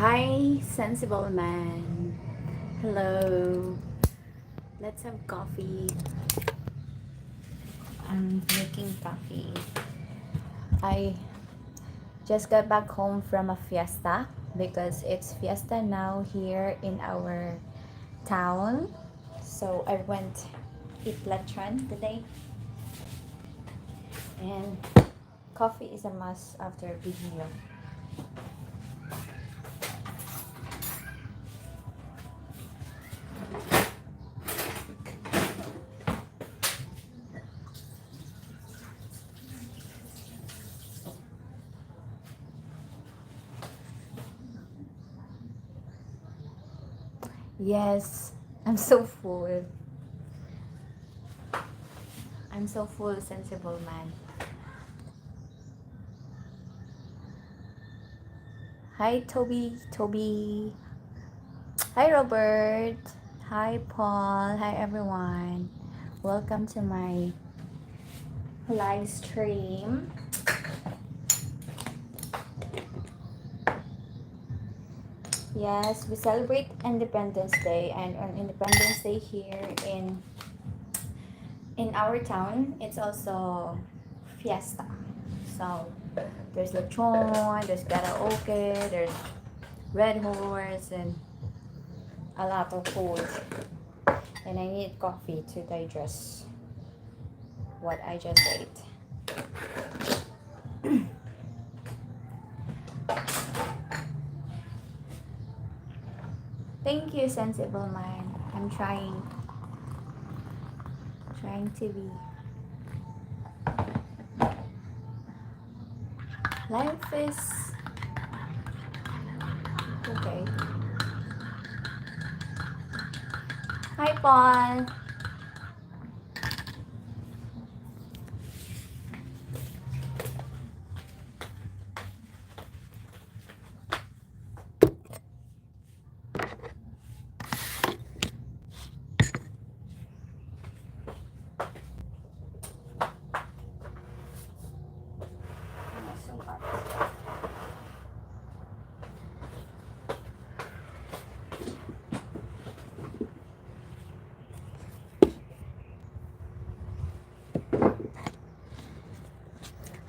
Hi, sensible man. Hello. Let's have coffee. I'm making coffee. I just got back home from a fiesta because it's fiesta now here in our town. So I went eat lechon today, and coffee is a must after a big meal. Yes, I'm so full. I'm so full, sensible man. Hi, Toby. Hi, Robert. Hi, Paul. Hi, everyone. Welcome to my live stream. Yes, we celebrate Independence Day, and on Independence Day here in our town, it's also fiesta. So there's lechon, there's karaoke, there's red horse, and a lot of food. And I need coffee to digest what I just ate. Thank you, sensible mind. I'm trying to be. Life is okay. Hi, Paul.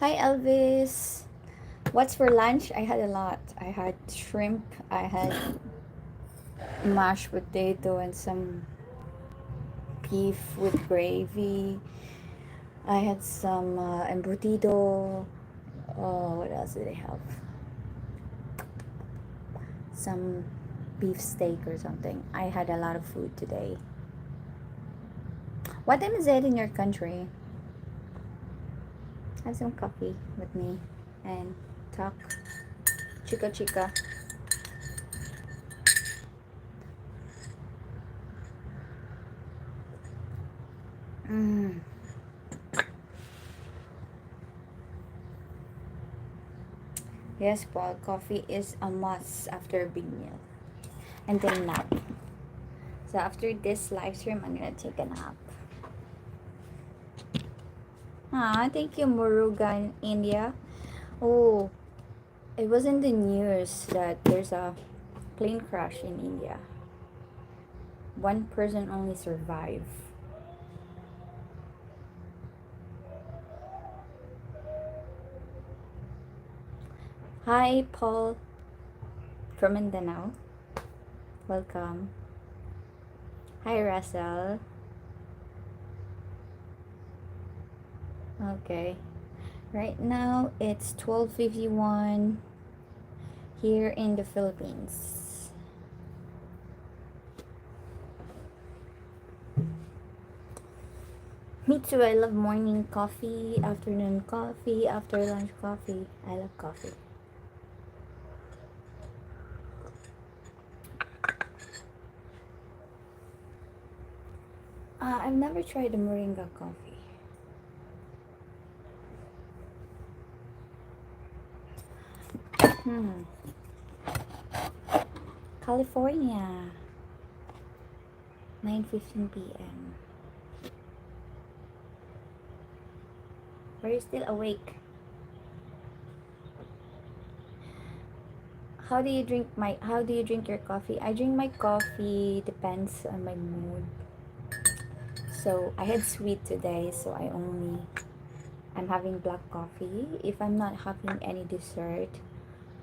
Hi, Elvis. What's for lunch? I had a lot. I had shrimp. I had mashed potato and some beef with gravy. I had some embutido. Oh, what else did I have? Some beef steak or something. I had a lot of food today. What time is it in your country? Have some coffee with me and talk. Chica chica. Mm. Yes, Paul, coffee is a must after a big meal. And then nap. So after this live stream, I'm gonna take a nap. Ah, thank you, Muruga in India. Oh, it was in the news that there's a plane crash in India. One person only survived. Hi, Paul from Mindanao. Welcome. Hi, Russell. Okay. Right now, it's 12:51 here in the Philippines. Me too. I love morning coffee, afternoon coffee, after lunch coffee. I love coffee. I've never tried the moringa coffee. California, 9:15 p.m. Are you still awake? how do you drink your coffee? I drink my coffee depends on my mood. So I had sweet today, so I'm having black coffee. If I'm not having any dessert,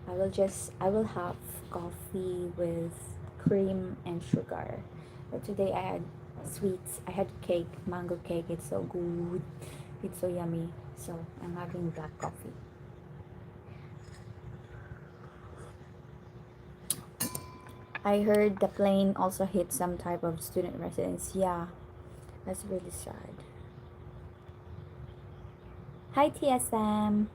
I will have coffee with cream and sugar. But today I had sweets. I had cake, mango cake. It's so good. It's so yummy. So I'm having black coffee. I heard the plane also hit some type of student residence. Yeah, that's really sad. Hi TSM.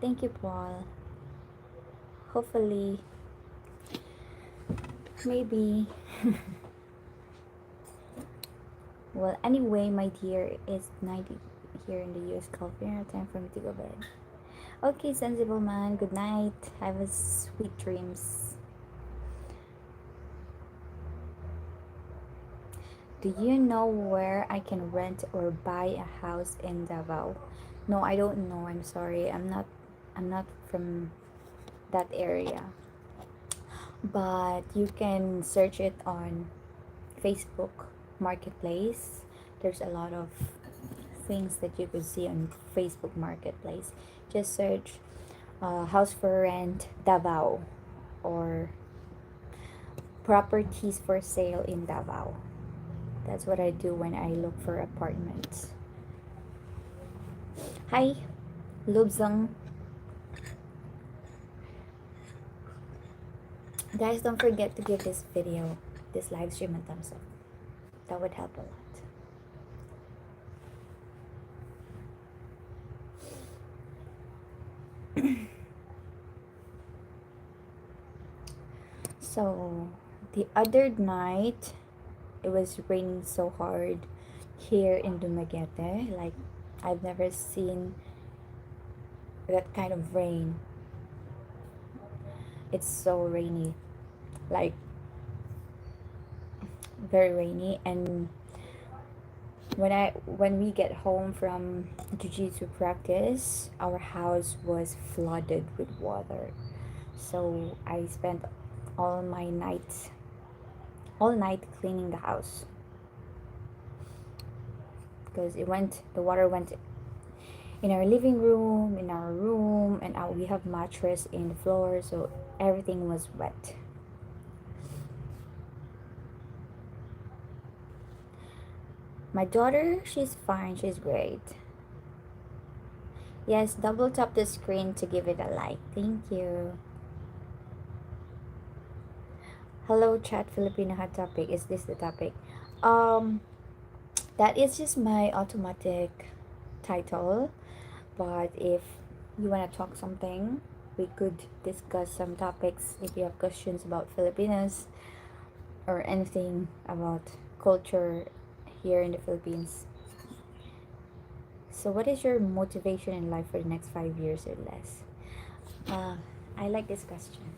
Thank you, Paul. Hopefully, maybe. Well, anyway, my dear, it's 90 here in the US, California. Time for me to go bed. Okay, sensible man. Good night. Have a sweet dreams. Do you know where I can rent or buy a house in Davao? No, I don't know. I'm sorry. I'm not from that area. But you can search it on Facebook Marketplace. There's a lot of things that you could see on Facebook Marketplace. Just search house for rent Davao or properties for sale in Davao. That's what I do when I look for apartments. Hi, Lubzang. Guys, don't forget to give this video, this live stream, a thumbs up. That would help a lot. So, the other night, it was raining so hard here in Dumaguete. Like, I've never seen that kind of rain. It's so rainy. Like, very rainy. And when we get home from jiu-jitsu practice, our house was flooded with water. So I spent all my nights all night cleaning the house because the water went in our living room, in our room, and we have mattress in the floor, so everything was wet. My daughter, she's fine, she's great. Yes, double tap the screen to give it a like. Thank you. Hello chat Filipina, hot topic. Is this the topic? That is just my automatic title. But if you want to talk something, we could discuss some topics if you have questions about Filipinas or anything about culture here in the Philippines. So what is your motivation in life for the next 5 years or less? I like this question.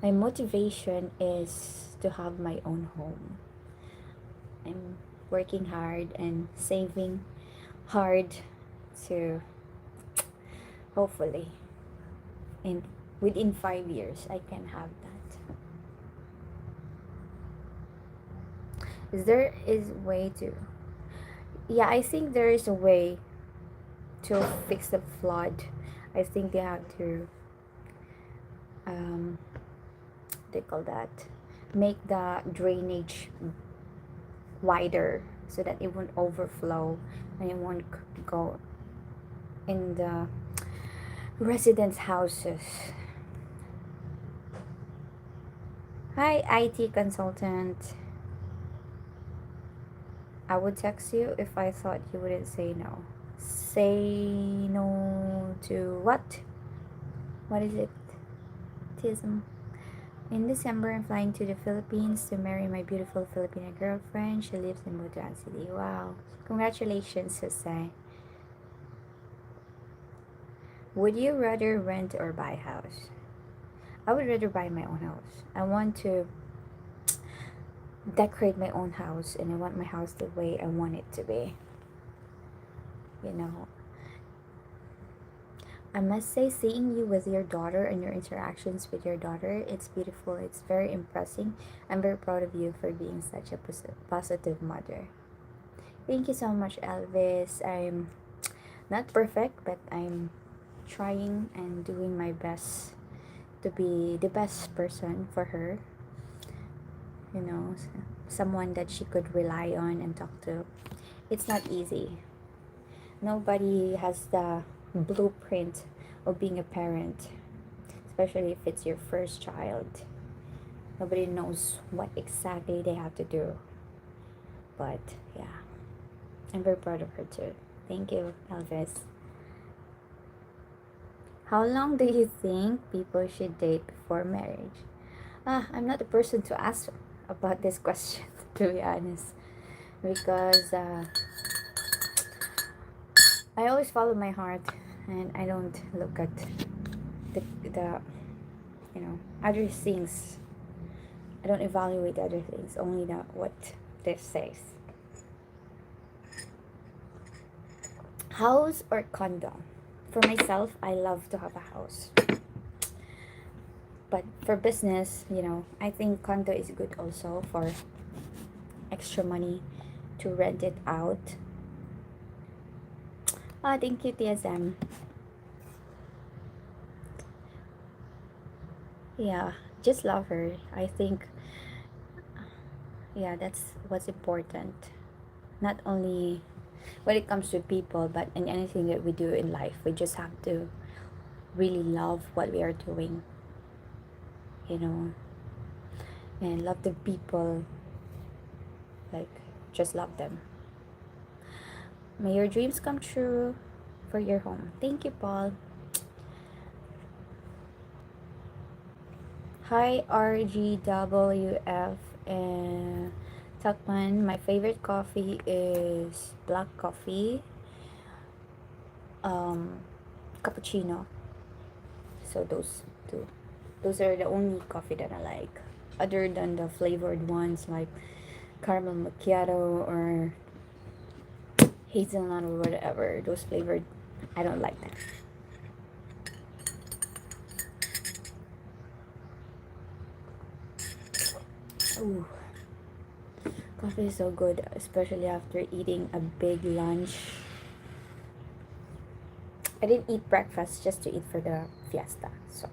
My motivation is to have my own home. I'm working hard and saving hard to hopefully within 5 years I can have that. There is way to, yeah, I think there is a way to fix the flood. I think they have to they call that, make the drainage wider so that it won't overflow and it won't go in the residents' houses. Hi, IT consultant. I would text you if I thought you wouldn't say no. Say no to what? What is it? Tism. In December, I'm flying to the Philippines to marry my beautiful Filipina girlfriend. She lives in Butuan City. Wow. Congratulations, Jose. Would you rather rent or buy a house? I would rather buy my own house. I want to decorate my own house and I want my house the way I want it to be. You know. I must say, seeing you with your daughter and your interactions with your daughter, it's beautiful. It's very impressive. I'm very proud of you for being such a positive mother. Thank you so much, Elvis. I'm not perfect, but I'm trying and doing my best to be the best person for her. You know, someone that she could rely on and talk to. It's not easy. Nobody has the blueprint of being a parent, especially if it's your first child. Nobody knows what exactly they have to do. But yeah, I'm very proud of her too. Thank you, Elvis. How long do you think people should date before marriage? I'm not the person to ask about this question, to be honest, because I always follow my heart, and I don't look at the other things. I don't evaluate other things, only what this says. House or condo? For myself, I love to have a house. But for business, I think condo is good also for extra money to rent it out. Thank you, TSM. Yeah, just love her. I think, yeah, that's what's important. Not only when it comes to people, but in anything that we do in life, we just have to really love what we are doing, you know, and love the people, like, just love them. May your dreams come true for your home. Thank you, Paul. Hi, RGWF and Tuckman. My favorite coffee is black coffee, um, cappuccino. So those two. Those are the only coffee that I like. Other than the flavored ones like caramel macchiato or hazelnut or whatever, those flavored, I don't like them. Ooh, coffee is so good, especially after eating a big lunch. I didn't eat breakfast just to eat for the fiesta, so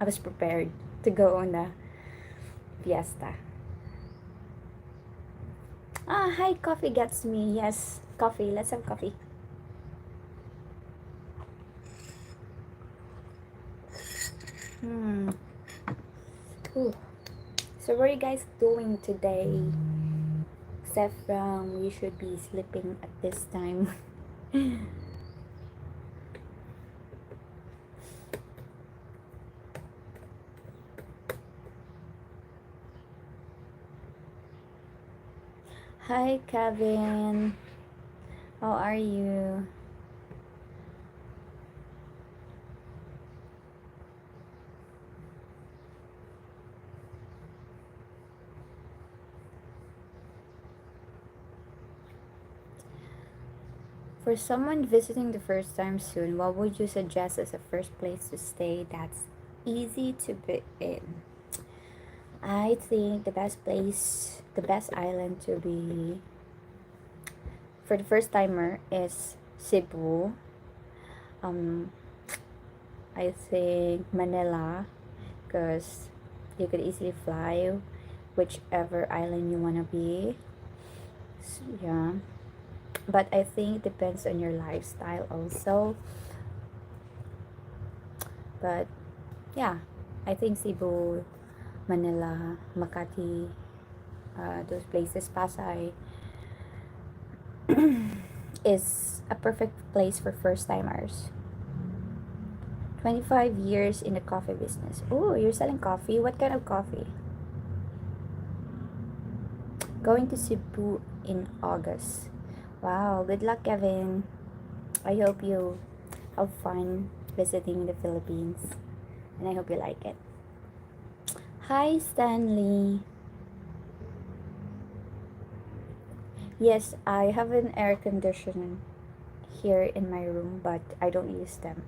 I was prepared to go on the fiesta. Hi, coffee gets me. Yes, coffee. Let's have coffee. Ooh. So what are you guys doing today? Except from you should be sleeping at this time. Hi, Kevin. How are you? For someone visiting the first time soon, what would you suggest as a first place to stay that's easy to be in? I think the best island to be for the first timer is Cebu. Um, I think Manila, because you could easily fly whichever island you wanna be. So, yeah, but I think it depends on your lifestyle also. But yeah, I think Cebu, Manila, Makati, those places, Pasay, is a perfect place for first timers. 25 years in the coffee business. Oh, you're selling coffee? What kind of coffee? Going to Cebu in August. Wow, good luck, Kevin. I hope you have fun visiting the Philippines, and I hope you like it. Hi, Stanley. Yes, I have an air conditioner here in my room, but I don't use them.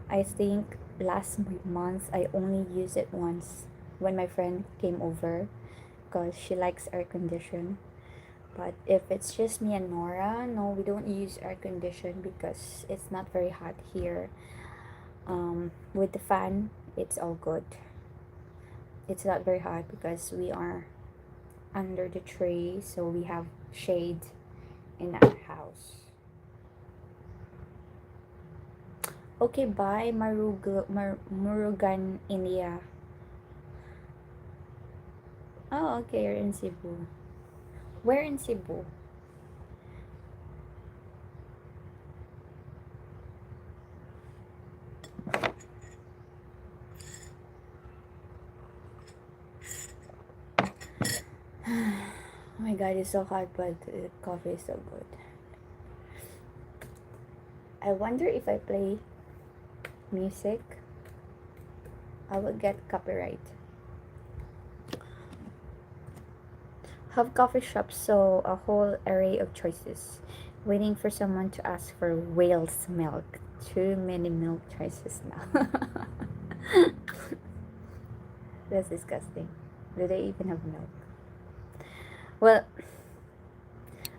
I think last month I only used it once when my friend came over because she likes air condition. But if it's just me and Nora, no, we don't use air condition because it's not very hot here. With the fan, it's all good. It's not very hot because we are under the tree, so we have shade in our house. Okay, bye, Murugan, India. Oh, okay, you're in Cebu. Where in Cebu? Oh my god, it's so hot, but the coffee is so good. I wonder if I play music, I will get copyright. Have coffee shops, so a whole array of choices. Waiting for someone to ask for whale's milk. Too many milk choices now. That's disgusting. Do they even have milk? Well,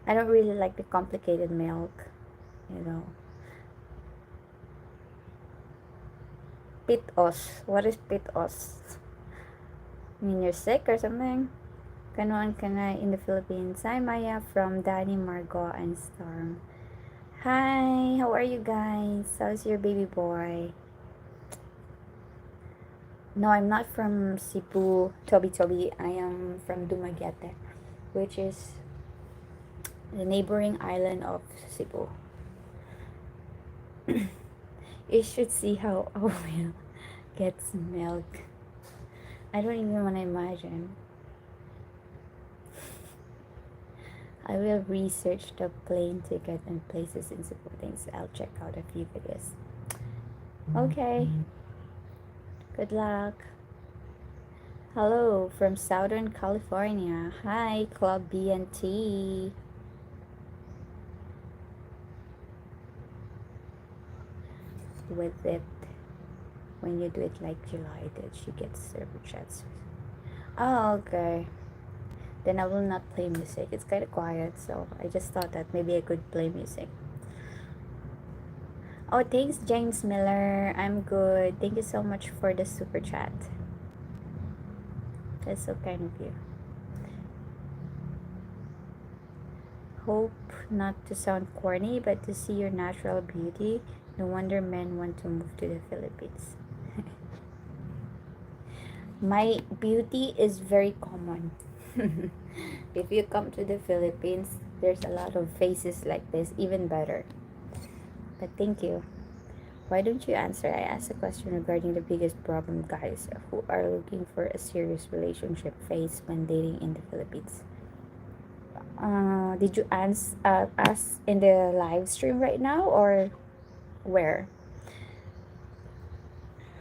I don't really like the complicated milk, you know. Pitos. What is pitos? I mean, you're sick or something? Kanuan ka na in the Philippines. Hi, Maya from Danny, Margot, and Storm. Hi, how are you guys? How's your baby boy? No, I'm not from Cebu, Toby. I am from Dumaguete, which is the neighboring island of Cebu. You should see how a whale gets milk. I don't even want to imagine. I will research the plane ticket and places in Cebu. Things. I'll check out a few videos. Okay. Good luck. Hello from Southern California. Hi, Club BNT. With it, when you do it like July did, she gets server chats. Oh, okay. Then I will not play music. It's kind of quiet, so I just thought that maybe I could play music. Oh, thanks, James Miller. I'm good. Thank you so much for the super chat. That's so kind of you. Hope not to sound corny, but to see your natural beauty, no wonder men want to move to the Philippines. My beauty is very common. If you come to the Philippines, there's a lot of faces like this, even better. But thank you. Why don't you answer? I asked a question regarding the biggest problem guys who are looking for a serious relationship face when dating in the Philippines. Did you ask in the live stream right now or where?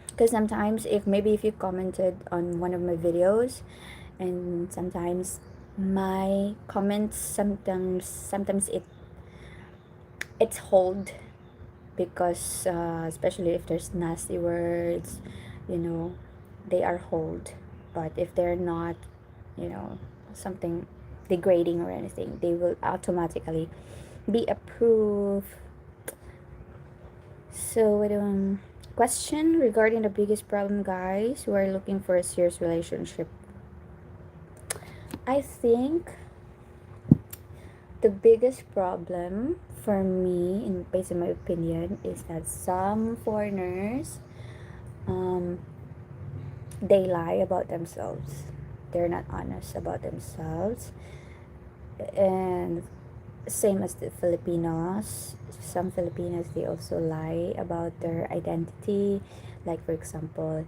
Because sometimes if you commented on one of my videos, and sometimes my comments sometimes it's hold because especially if there's nasty words, you know, they are hold. But if they're not, you know, something degrading or anything, they will automatically be approved. So question regarding the biggest problem guys who are looking for a serious relationship. I think the biggest problem for me, based on my opinion, is that some foreigners, they lie about themselves. They're not honest about themselves, and same as the Filipinos. Some Filipinos, they also lie about their identity, like for example,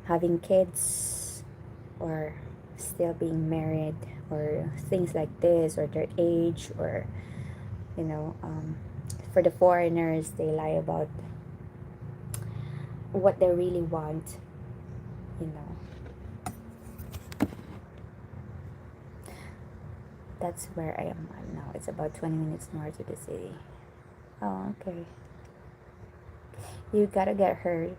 having kids or still being married or things like this, or their age, or you know, for the foreigners, they lie about what they really want, you know. That's where I am now. It's about 20 minutes north of the city. Oh, okay. You gotta get her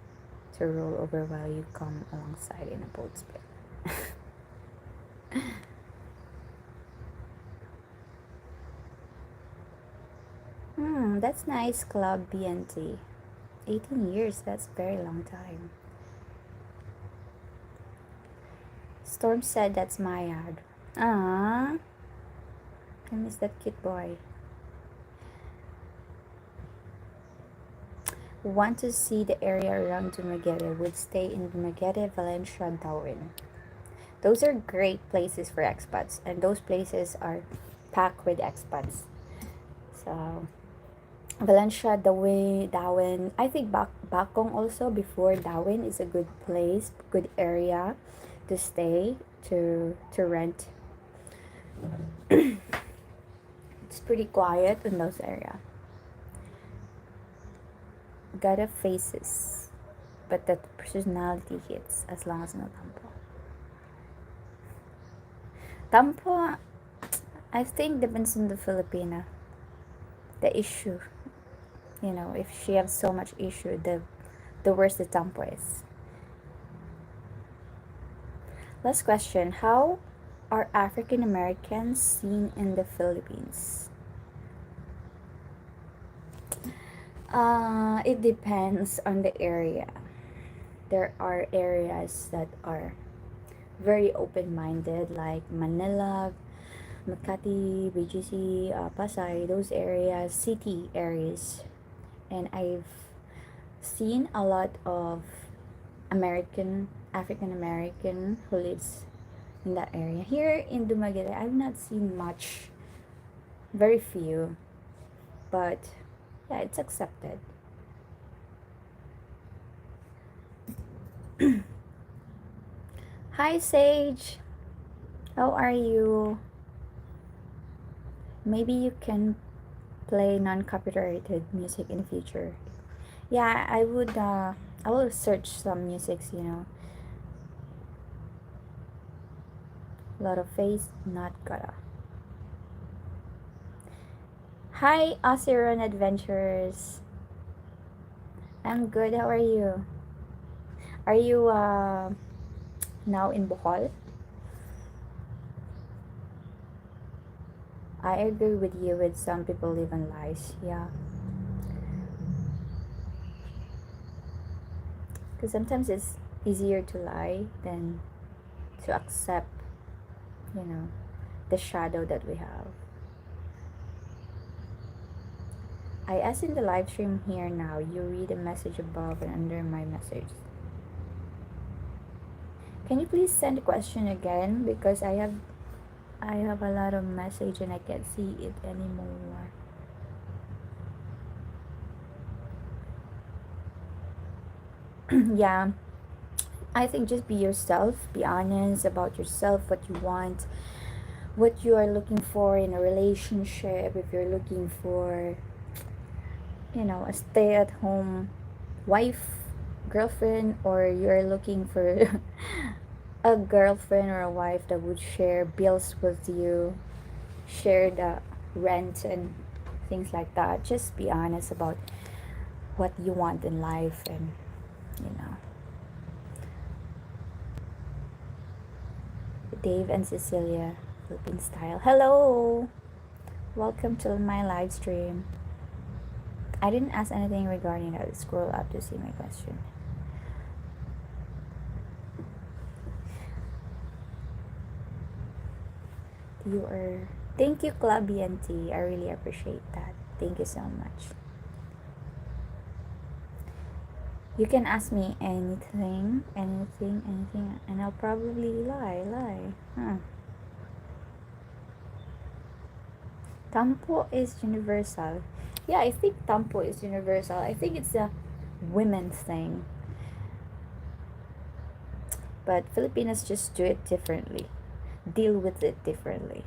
to roll over while you come alongside in a boat spin. That's nice, Club BNT. 18 years, that's a very long time. Storm said that's my ad. Ah, I miss that cute boy. Want to see the area around Dumaguete? Would stay in Dumaguete, Valencia, Darwin. Those are great places for expats, and those places are packed with expats. So Valencia, Darwin. I think Bakong also before Darwin is a good place, good area to stay, to rent. It's pretty quiet in those areas. Gotta faces, but that personality hits as long as no tampo. Tampo, I think depends on the Filipina. The issue, if she has so much issue, the worse the tampo is. Last question: how are African Americans seen in the Philippines? It depends on the area. There are areas that are very open-minded, like Manila, Makati, BGC, Pasay, those areas, city areas. And I've seen a lot of African American who lives in that area. Here in Dumaguete, I've not seen much, very few, but yeah, it's accepted. Hi Sage, how are you? Maybe you can play non-copyrighted music in the future. Yeah, I would. I will search some musics. A lot of face, not gotta. Hi, Osiron Adventures. I'm good. How are you? Are you now in Bohol? I agree with you. With some people live in lies. Yeah. Because sometimes it's easier to lie than to accept, you know, the shadow that we have. I asked in the live stream here now. You read a message above and under my message. Can you please send the question again? Because I have a lot of message and I can't see it anymore. Yeah. I think just be yourself, be honest about yourself, what you want, what you are looking for in a relationship, if you're looking for, a stay at home wife, girlfriend, or you're looking for a girlfriend or a wife that would share bills with you, share the rent and things like that. Just be honest about what you want in life and, you know. Dave and Cecilia, Philippine style. Hello! Welcome to my live stream. I didn't ask anything regarding that. Scroll up to see my question. Thank you, Club BNT. I really appreciate that. Thank you so much. You can ask me anything, and I'll probably lie. Huh. Tampo is universal. Yeah, I think tampo is universal. I think it's a women's thing. But Filipinos just do it differently. Deal with it differently.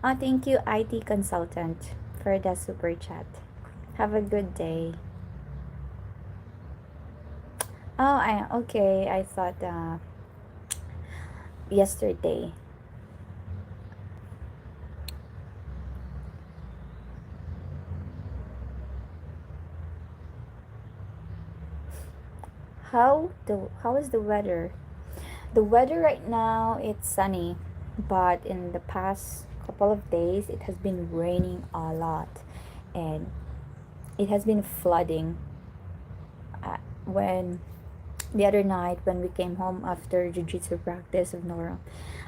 Thank you, IT consultant, for the super chat. Have a good day. Okay. I thought yesterday. How is the weather? The weather right now, it's sunny, but in the past couple of days it has been raining a lot, and it has been flooding. When the other night when we came home after jiu-jitsu practice of Nora,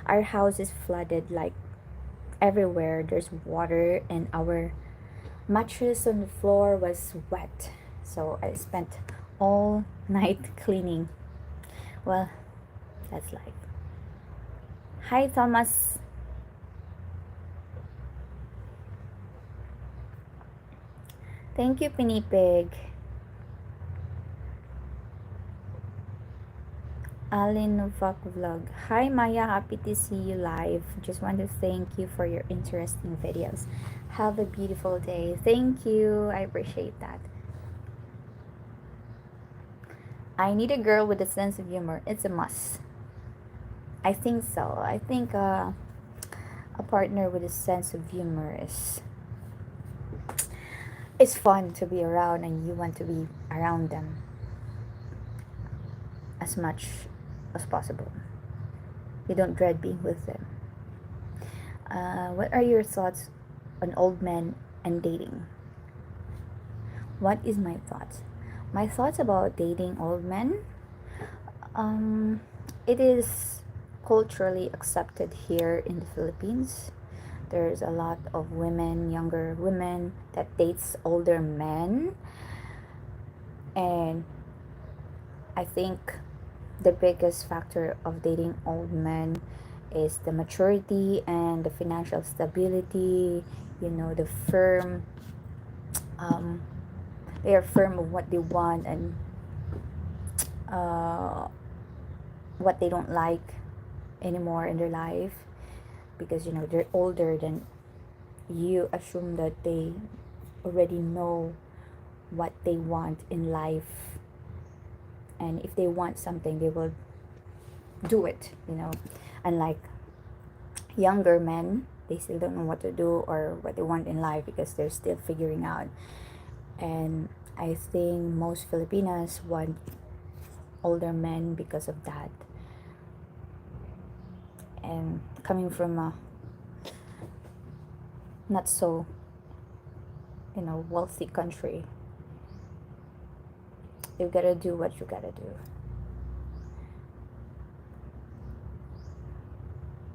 our house is flooded like everywhere. There's water, and our mattress on the floor was wet. So I spent all night cleaning. Well, that's life. Hi, Thomas. Thank you, Pinipig. Alin Novak Vlog. Hi, Maya. Happy to see you live. Just want to thank you for your interesting videos. Have a beautiful day. Thank you. I appreciate that. I need a girl with a sense of humor. It's a must. I think so. I think a partner with a sense of humor is it's fun to be around, and you want to be around them as much as possible. You don't dread being with them. What are your thoughts on old men and dating? What is my thoughts? My thoughts about dating old men? It is culturally accepted here in the Philippines. There's a lot of women, younger women, that dates older men, and I think the biggest factor of dating old men is the maturity and the financial stability. You know, the firm. Um, they are firm of what they want, and uh, what they don't like anymore in their life, because you know they're older than you. Assume that they already know what they want in life, and if they want something they will do it, you know. Unlike younger men, they still don't know what to do or what they want in life because they're still figuring out. And I think most Filipinas want older men because of that. And coming from a not so, you know, wealthy country, you gotta do what you gotta do.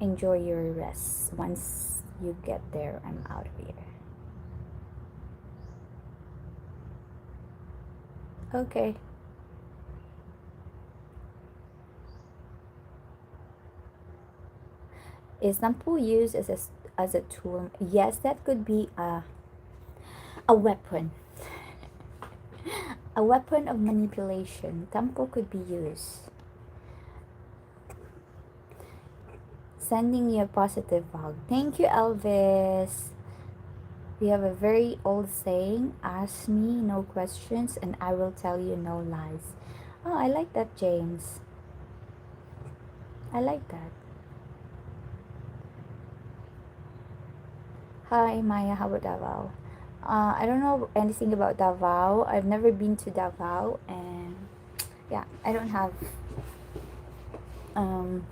Enjoy your rest. Once you get there, I'm out of here. Okay. Is Nampu used as a tool? Yes, that could be a weapon. A weapon of manipulation. Tampo could be used. Sending you a positive vibe. Thank you, Elvis. We have a very old saying, ask me no questions and I will tell you no lies. Oh, I like that, James. I like that. Hi, Maya. How about Davao? I don't know anything about Davao. I've never been to Davao, and yeah, I don't have um,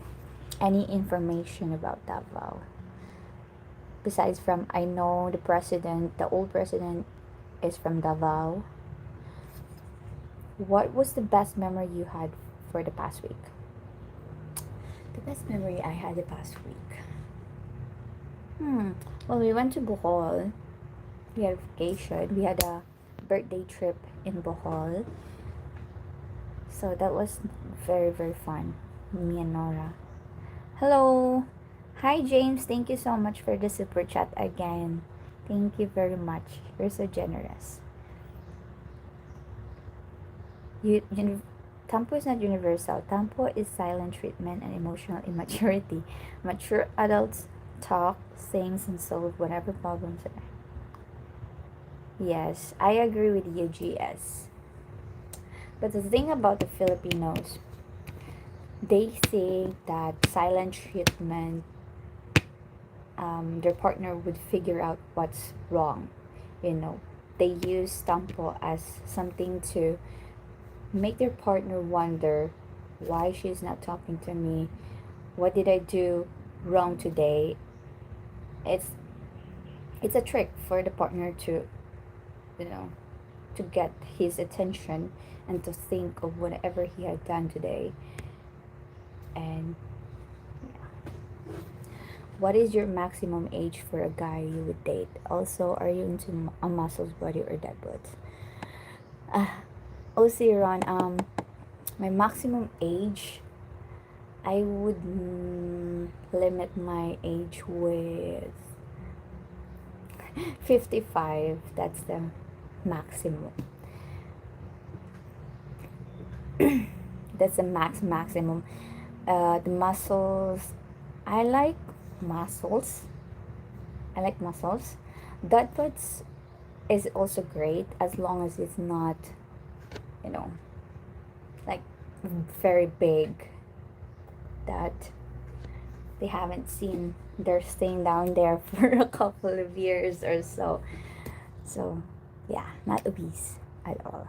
any information about Davao. Besides from, I know the president, the old president, is from Davao. What was the best memory you had for the past week? The best memory I had the past week. Well, we went to Bohol. We had a vacation. We had a birthday trip in Bohol. So that was very, very fun. Me and Nora. Hello. Hi, James. Thank you so much for the super chat again. Thank you very much. You're so generous. Tampo is not universal. Tampo is silent treatment and emotional immaturity. Mature adults talk, sings, and solve whatever problems are. Yes, I agree with you, GS. But the thing about the Filipinos, they say that silent treatment, their partner would figure out what's wrong. You know, they use tampo as something to make their partner wonder why she's not talking to me, what did I do wrong today. It's it's a trick for the partner to, you know, to get his attention and to think of whatever he had done today. And what is your maximum age for a guy you would date? Also, are you into a muscles body or dead butts? Also, Ron, my maximum age, I would limit my age with 55. That's the maximum. That's the maximum. The muscles, I like muscles. I like muscles. Dead butts is also great as long as it's not, you know, like very big that they haven't seen. They're staying down there for a couple of years or so. So, yeah, not obese at all.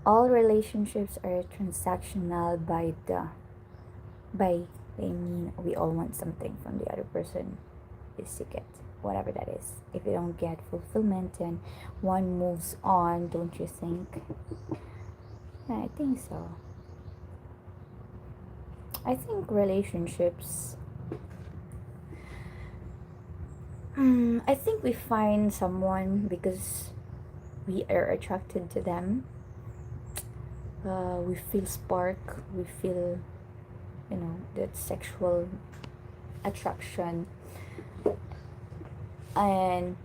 All relationships are transactional by they mean we all want something from the other person is to get whatever that is. If you don't get fulfillment, then one moves on, don't you think? Yeah, I think so. I think relationships, I think we find someone because we are attracted to them. We feel spark, we feel, that sexual attraction. And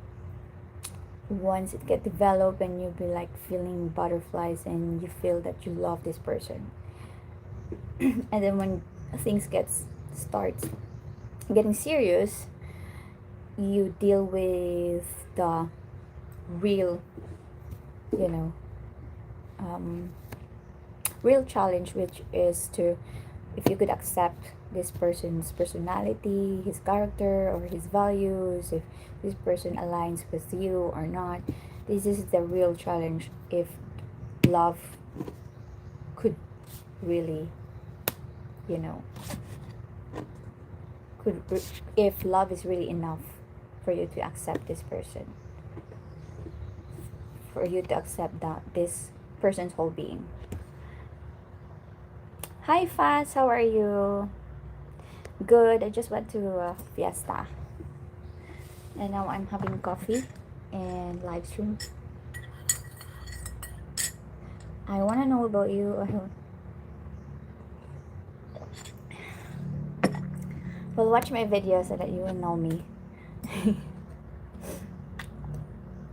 once it get developed and you'll be like feeling butterflies and you feel that you love this person. And then when things starts getting serious, you deal with the real, you know, real challenge, which is to, if you could accept this person's personality, his character, or his values, if this person aligns with you or not. This is the real challenge. If love could really, if love is really enough for you to accept this person, for you to accept that this person's whole being. Hi Faz, how are you? Good. I just went to a fiesta and now I'm having coffee and live stream. I want to know about you. Well, watch my videos so that you will know me.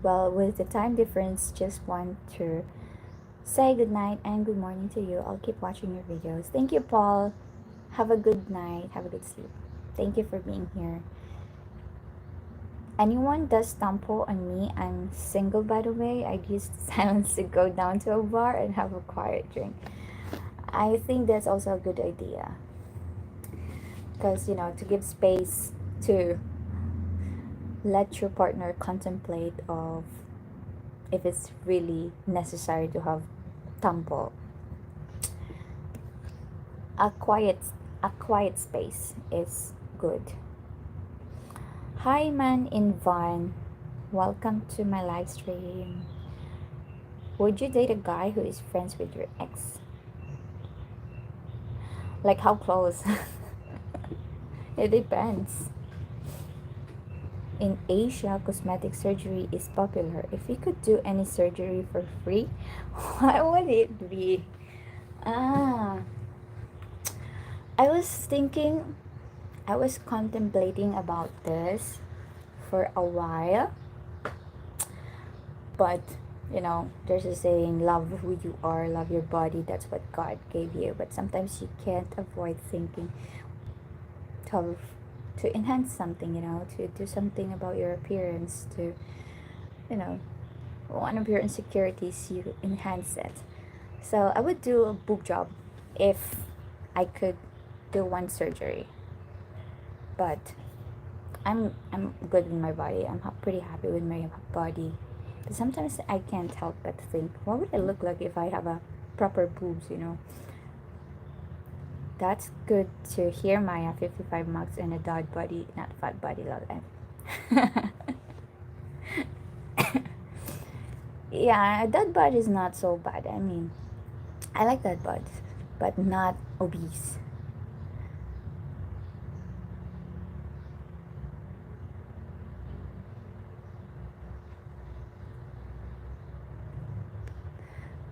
Well, with the time difference, just want to say good night and good morning to you. I'll keep watching your videos. Thank you, Paul. Have a good night. Have a good sleep. Thank you for being here. Anyone does tampo on me? I'm single, by the way. I'd use silence to go down to a bar and have a quiet drink. I think that's also a good idea. Because, to give space to let your partner contemplate of if it's really necessary to have tampo. A quiet space is good. Hi man in Van, welcome to my live stream. Would you date a guy who is friends with your ex? Like how close? It depends. In Asia, cosmetic surgery is popular. If you could do any surgery for free, what would it be? I was contemplating about this for a while. But, there's a saying, love who you are, love your body, that's what God gave you. But sometimes you can't avoid thinking to enhance something, to do something about your appearance, to, one of your insecurities, you enhance it. So I would do a boob job if I could do one surgery. But I'm good with my body. I'm pretty happy with my body But sometimes I can't help but think, what would I look like if I have a proper boobs, That's good to hear, Maya. 55 marks and a dad body, not fat body, lol. Yeah, a dad bod is not so bad. I mean, I like dad bods, but not obese.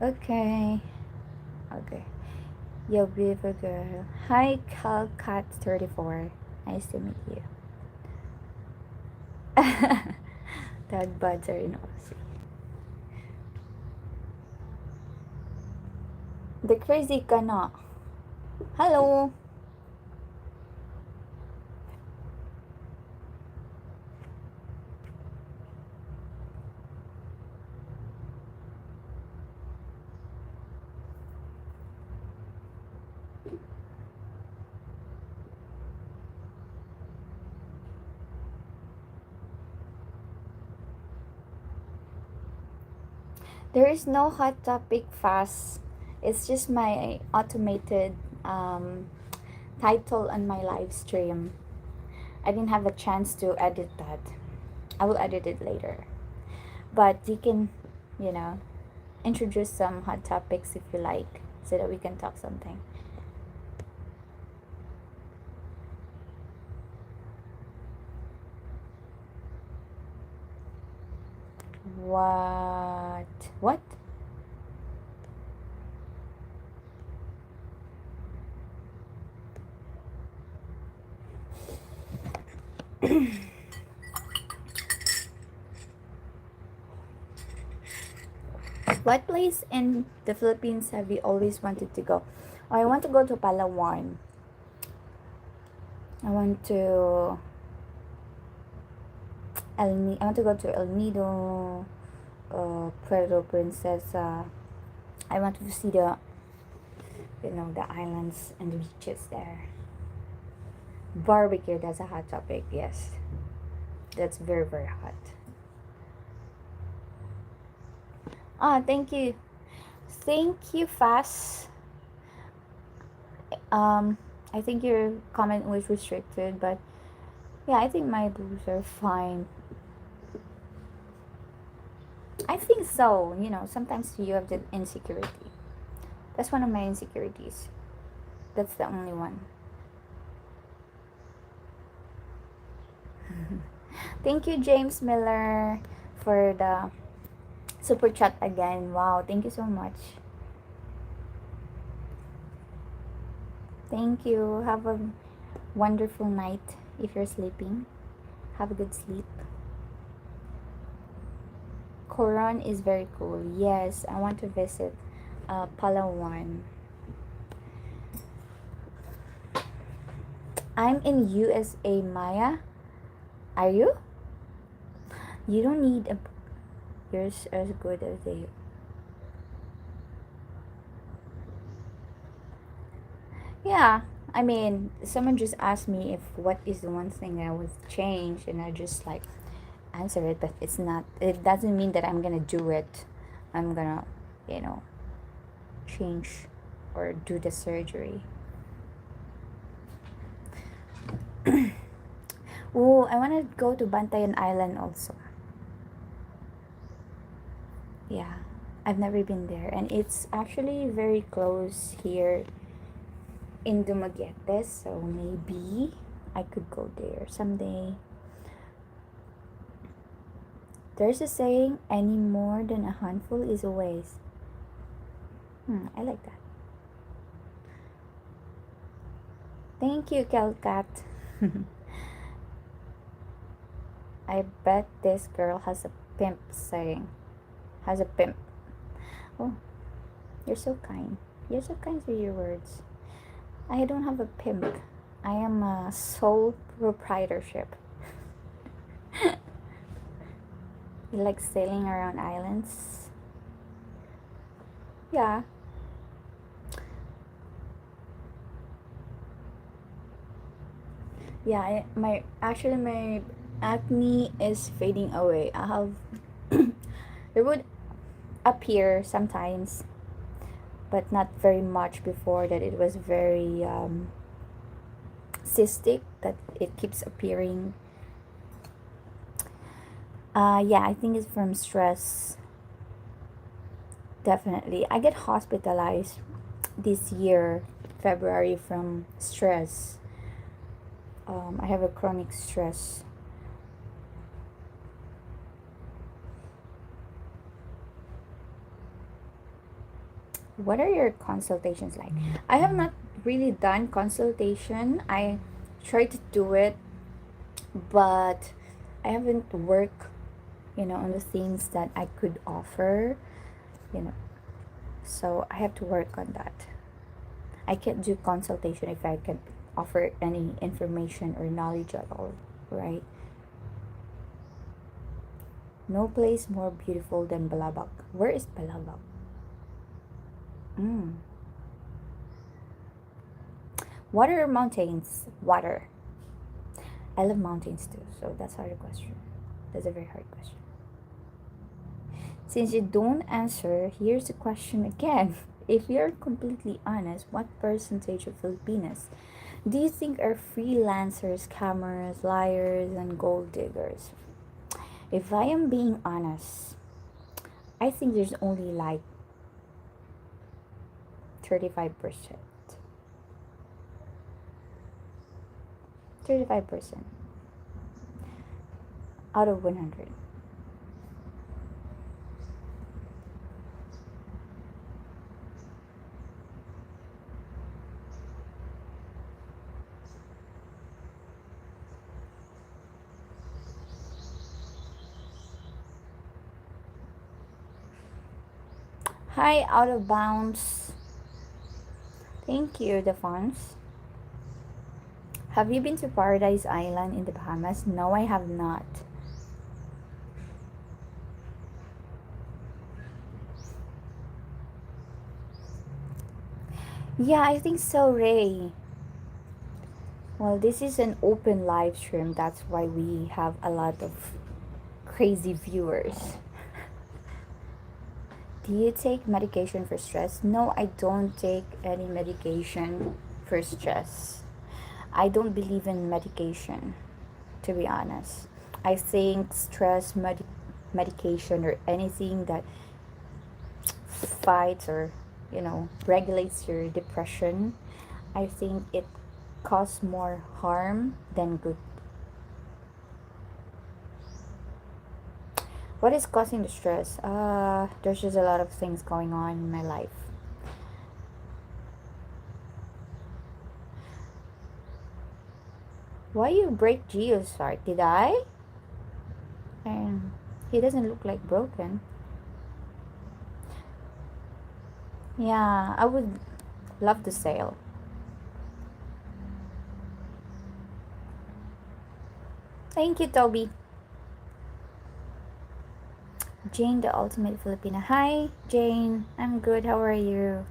Okay. Okay. Yo, beautiful girl. Hi, Calcat34. Nice to meet you. Dad buds are in Aussie. The crazy ka na. Hello. There is no hot topic fast. It's just my automated title on my live stream. I didn't have a chance to edit that. I will edit it later. But you can, you know, introduce some hot topics if you like, so that we can talk something. What? What? What place in the Philippines have you always wanted to go? Oh, I want to go to Palawan. I want to I want to go to El Nido, Puerto Princesa. I want to see the islands and the beaches there. Barbecue, that's a hot topic. Yes, that's very very hot. Ah, thank you, Fast. I think your comment was restricted, but yeah, I think my boobs are fine. I think so. Sometimes you have the insecurity. That's one of my insecurities. That's the only one. Thank you, James Miller, for the super chat again. Wow, thank you so much. Thank you. Have a wonderful night if you're sleeping. Have a good sleep. Coron is very cool. Yes, I want to visit Palawan. I'm in USA, Maya. Are you? You don't need a. You're as good as they. Yeah, I mean, someone just asked me if what is the one thing that would change, and I just like answer it, but it's not. It doesn't mean that I'm gonna do it. I'm gonna, you know, change or do the surgery. Oh, I wanna go to Bantayan Island also. Yeah, I've never been there, and it's actually very close here in Dumaguete, so maybe I could go there someday. There's a saying, any more than a handful is a waste. I like that. Thank you, Calcat. I bet this girl has a pimp saying. Has a pimp. Oh, you're so kind. You're so kind with your words. I don't have a pimp. I am a sole proprietorship. You like sailing around islands? Yeah. Yeah, my acne is fading away. I have There would appear sometimes, but not very much before that. It was very cystic, that it keeps appearing. Yeah, I think it's from stress. Definitely. I get hospitalized this year, February, from stress. I have a chronic stress. What are your consultations like? I have not really done consultation. I try to do it, but I haven't worked, on the things that I could offer, you know. So I have to work on that. I can't do consultation if I can offer any information or knowledge at all, right? No place more beautiful than Balabak. Where is Balabak? Mm. Water or mountains? Water. I love mountains too, so that's a hard question. That's a very hard question. Since you don't answer, here's the question again. If you're completely honest, what percentage of Filipinas do you think are freelancers, scammers, liars, and gold diggers? If I am being honest, I think there's only like 35%. 35% out of 100. Hi, out of bounds. Thank you, the funds. Have you been to Paradise Island in the Bahamas? No, I have not. Yeah, I think so, Ray. Well, this is an open live stream. That's why we have a lot of crazy viewers. Do you take medication for stress? No, I don't take any medication for stress. I don't believe in medication, to be honest. I think stress medication or anything that fights or, regulates your depression, I think it causes more harm than good. What is causing the stress? There's just a lot of things going on in my life. Why you break Gio's heart? Did I? And he doesn't look like broken. Yeah, I would love to sail. Thank you, Toby. Jane, the ultimate Filipina. Hi, Jane. I'm good. How are you?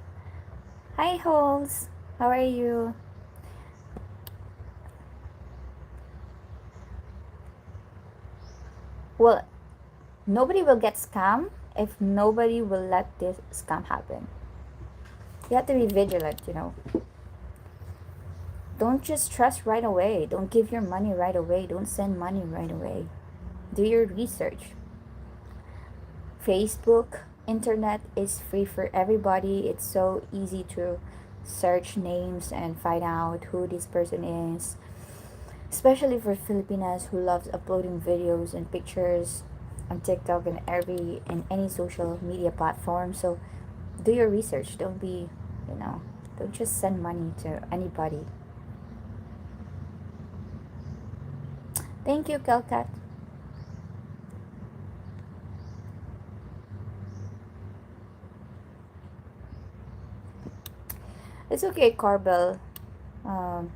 Hi, Holes. How are you? Well, nobody will get scammed if nobody will let this scam happen. You have to be vigilant. Don't just trust right away. Don't give your money right away. Don't send money right away. Do your research. Facebook, internet is free for everybody. It's so easy to search names and find out who this person is. Especially for Filipinas who loves uploading videos and pictures on TikTok and any social media platform. So do your research. Don't just send money to anybody. Thank you, Kelkat. It's okay, Corbel. Um,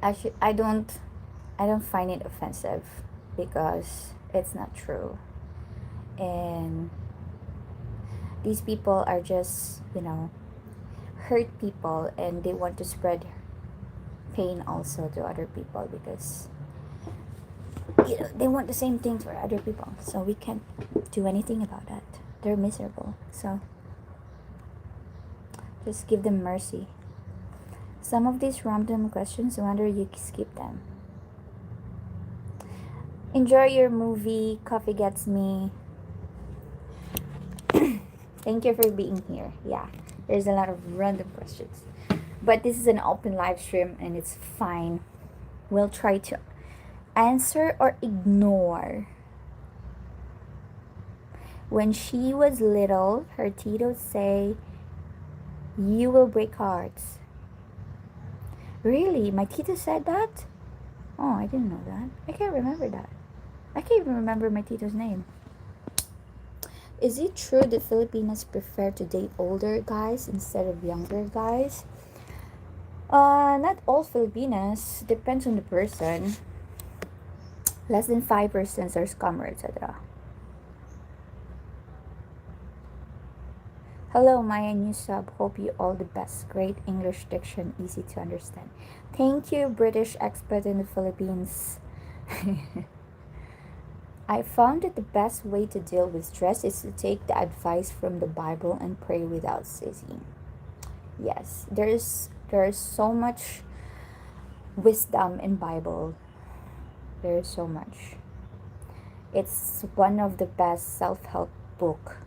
actually, I don't find it offensive because it's not true, and these people are just hurt people, and they want to spread pain also to other people because they want the same things for other people, so we can't do anything about that. They're miserable, so just give them mercy. Some of these random questions, wonder you skip them. Enjoy your movie. Coffee gets me. Thank you for being here. Yeah, there's a lot of random questions, but this is an open live stream and it's fine. We'll try to answer or ignore. When she was little, her tito say, "You will break hearts." Really? My tito said that? Oh, I didn't know that. I can't remember that. I can't even remember my tito's name. Is it true that Filipinas prefer to date older guys instead of younger guys? Not all Filipinas. Depends on the person. Less than 5% are scammer, etc. Hello, Maya, new sub. Hope you all the best. Great English diction, easy to understand. Thank you, British expert in the Philippines. I found that the best way to deal with stress is to take the advice from the Bible and pray without ceasing. Yes, there's so much wisdom in Bible. There's so much. It's one of the best self-help book.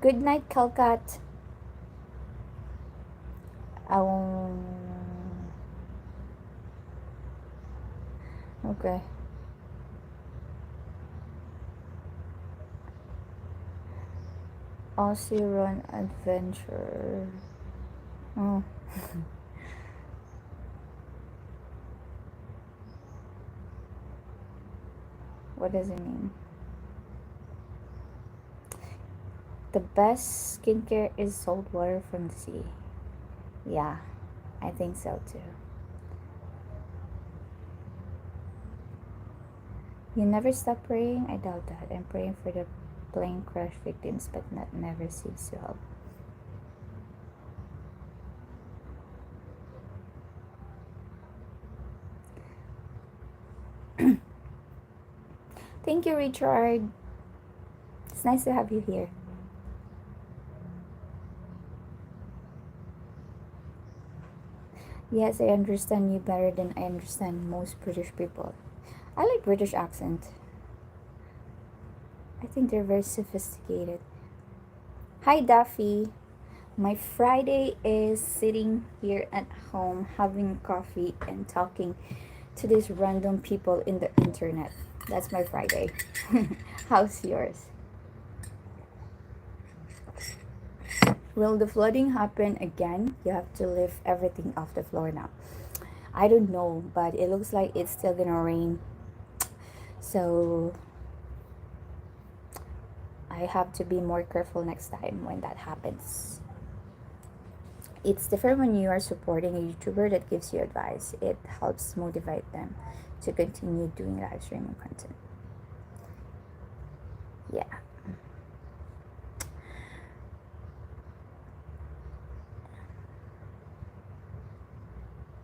Good night, Calcat. Okay. Aussie Run Adventure. Oh. What does it mean? The best skincare is salt water from the sea. Yeah, I think so too. You never stop praying? I doubt that. I'm praying for the plane crash victims, but that never seems to help. Thank you, Richard. It's nice to have you here. Yes, I understand you better than I understand most British people. I like British accent. I think they're very sophisticated. Hi, Daffy. My Friday is sitting here at home having coffee and talking to these random people in the internet. That's my Friday. How's yours? Will the flooding happen again? You have to lift everything off the floor now. I don't know, but it looks like it's still gonna rain. So I have to be more careful next time when that happens. It's different when you are supporting a YouTuber that gives you advice. It helps motivate them to continue doing live streaming content. Yeah.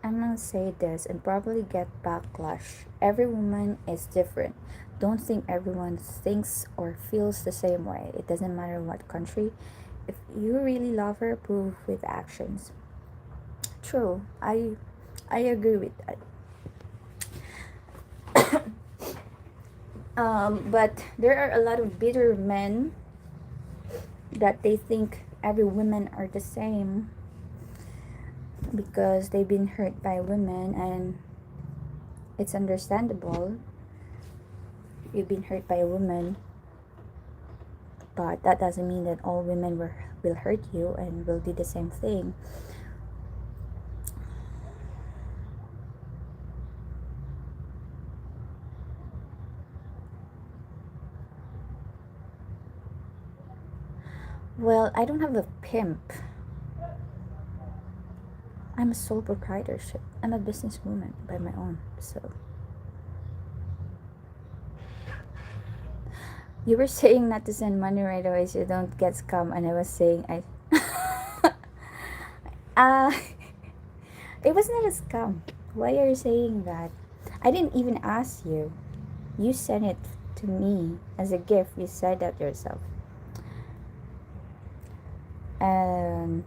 I'm gonna say this and probably get backlash. Every woman is different. Don't think everyone thinks or feels the same way. It doesn't matter what country. If you really love her, prove with actions. True. I agree with that. But there are a lot of bitter men that they think every women are the same because they've been hurt by women, and it's understandable. You've been hurt by a woman, but that doesn't mean that all women will hurt you and will do the same thing. Well, I don't have a pimp. I'm a sole proprietorship. I'm a businesswoman by my own. So you were saying not to send money right away so you don't get scammed, and I was saying uh it was not a scam. Why are you saying that? I didn't even ask you. You sent it to me as a gift. You said that yourself. And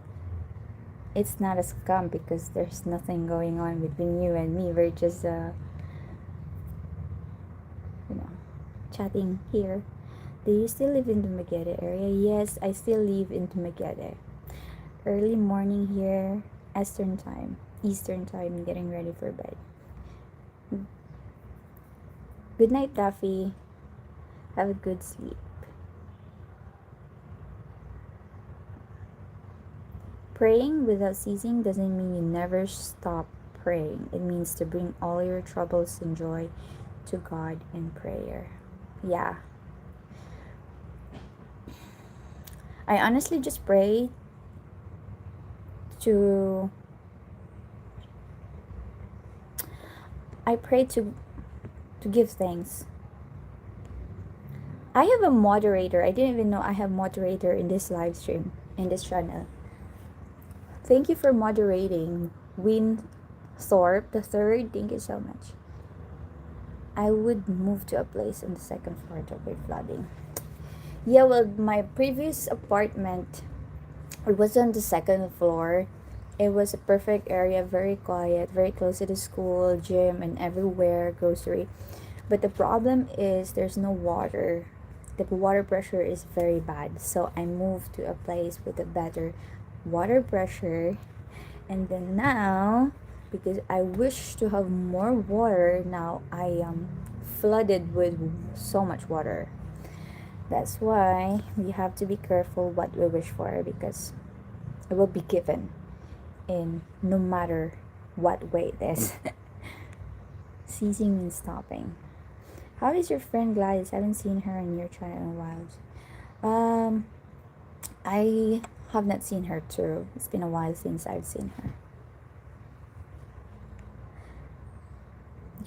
it's not a scam because there's nothing going on between you and me. We're just, you know, chatting here. Do you still live in the Dumaguete area? Yes, I still live in Dumaguete. Early morning here, Eastern time, getting ready for bed. Good night, Daffy. Have a good sleep. Praying without ceasing doesn't mean you never stop praying. It means to bring all your troubles and joy to God in prayer. Yeah. I honestly just pray to give thanks. I have a moderator. I didn't even know I have moderator in this live stream, in this channel. Thank you for moderating, Win Thorpe the third. Thank you so much. I would move to a place on the second floor to avoid flooding. Yeah, well, my previous apartment, it was on the second floor. It was a perfect area, very quiet, very close to the school, gym, and everywhere, grocery. But the problem is there's no water. The water pressure is very bad. So I moved to a place with a better water pressure. And then now, because I wish to have more water, now I am flooded with so much water. That's why we have to be careful what we wish for, because it will be given in no matter what way it is. Ceasing means stopping. How is your friend Gladys? I haven't seen her in your channel in a while. I have not seen her too. It's been a while since I've seen her.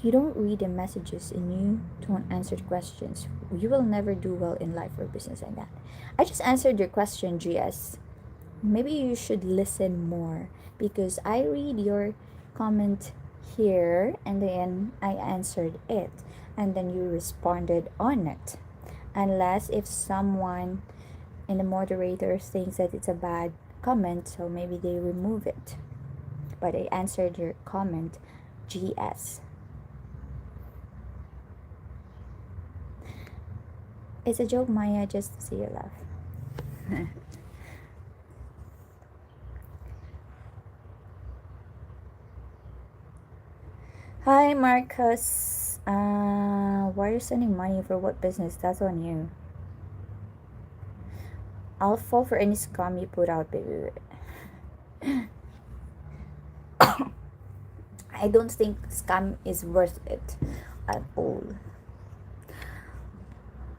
You don't read the messages and you don't answer the questions. You will never do well in life or business like that. I just answered your question, GS. Maybe you should listen more, because I read your comment here and then I answered it and then you responded on it. Unless if someone in the moderator thinks that it's a bad comment, so maybe they remove it. But I answered your comment, GS. It's a joke, Maya, just to see you laugh. Hi, Marcus. Why are you sending money for what business? That's on you. I'll fall for any scam you put out, baby. I don't think scam is worth it at all.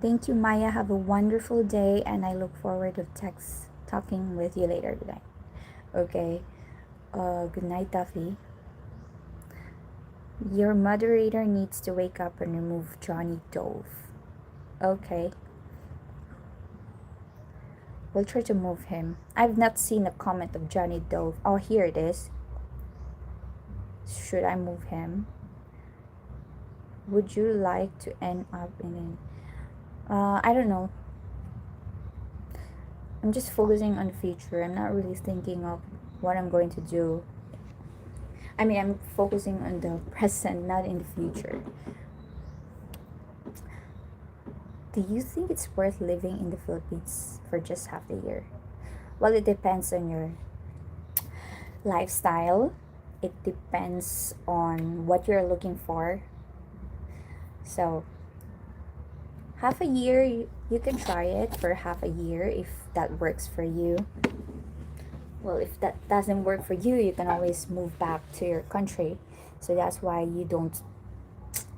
Thank you, Maya. Have a wonderful day, and I look forward to talking with you later today. Okay. Good night, Duffy. Your moderator needs to wake up and remove Johnny Dove. Okay. We'll try to move him. I've not seen a comment of Johnny Dove. Oh, here it is. Should I move him? Would you like to end up in I don't know. I'm just focusing on the future. I'm not really thinking of what I'm going to do. I mean, I'm focusing on the present, not in the future. Do you think it's worth living in the Philippines for just half the year? Well, it depends on your lifestyle. It depends on what you're looking for. So, half a year, you can try it for half a year if that works for you. Well, if that doesn't work for you, you can always move back to your country. So that's why you don't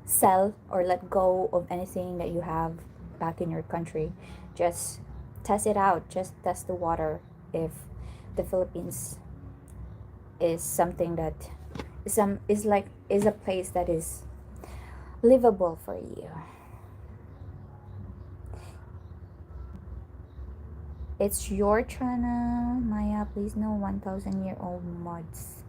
sell or let go of anything that you have back in your country. Just test it out. Just test the water if the Philippines is something that is a place that is livable for you. It's your channel, Maya. Please no 1,000-year-old mods.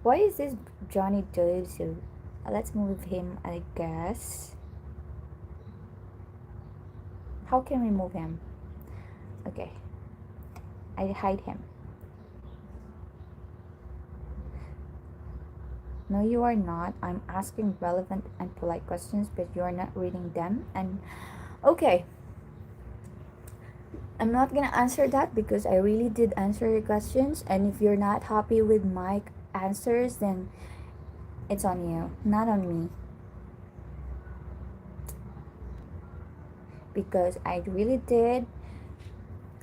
Why is this Johnny doing so? Let's move him, I guess. How can we move him? Okay. I hide him. No, you are not. I'm asking relevant and polite questions, but you are not reading them. And okay, I'm not gonna answer that because I really did answer your questions. And if you're not happy with my answers, then it's on you, not on me. Because I really did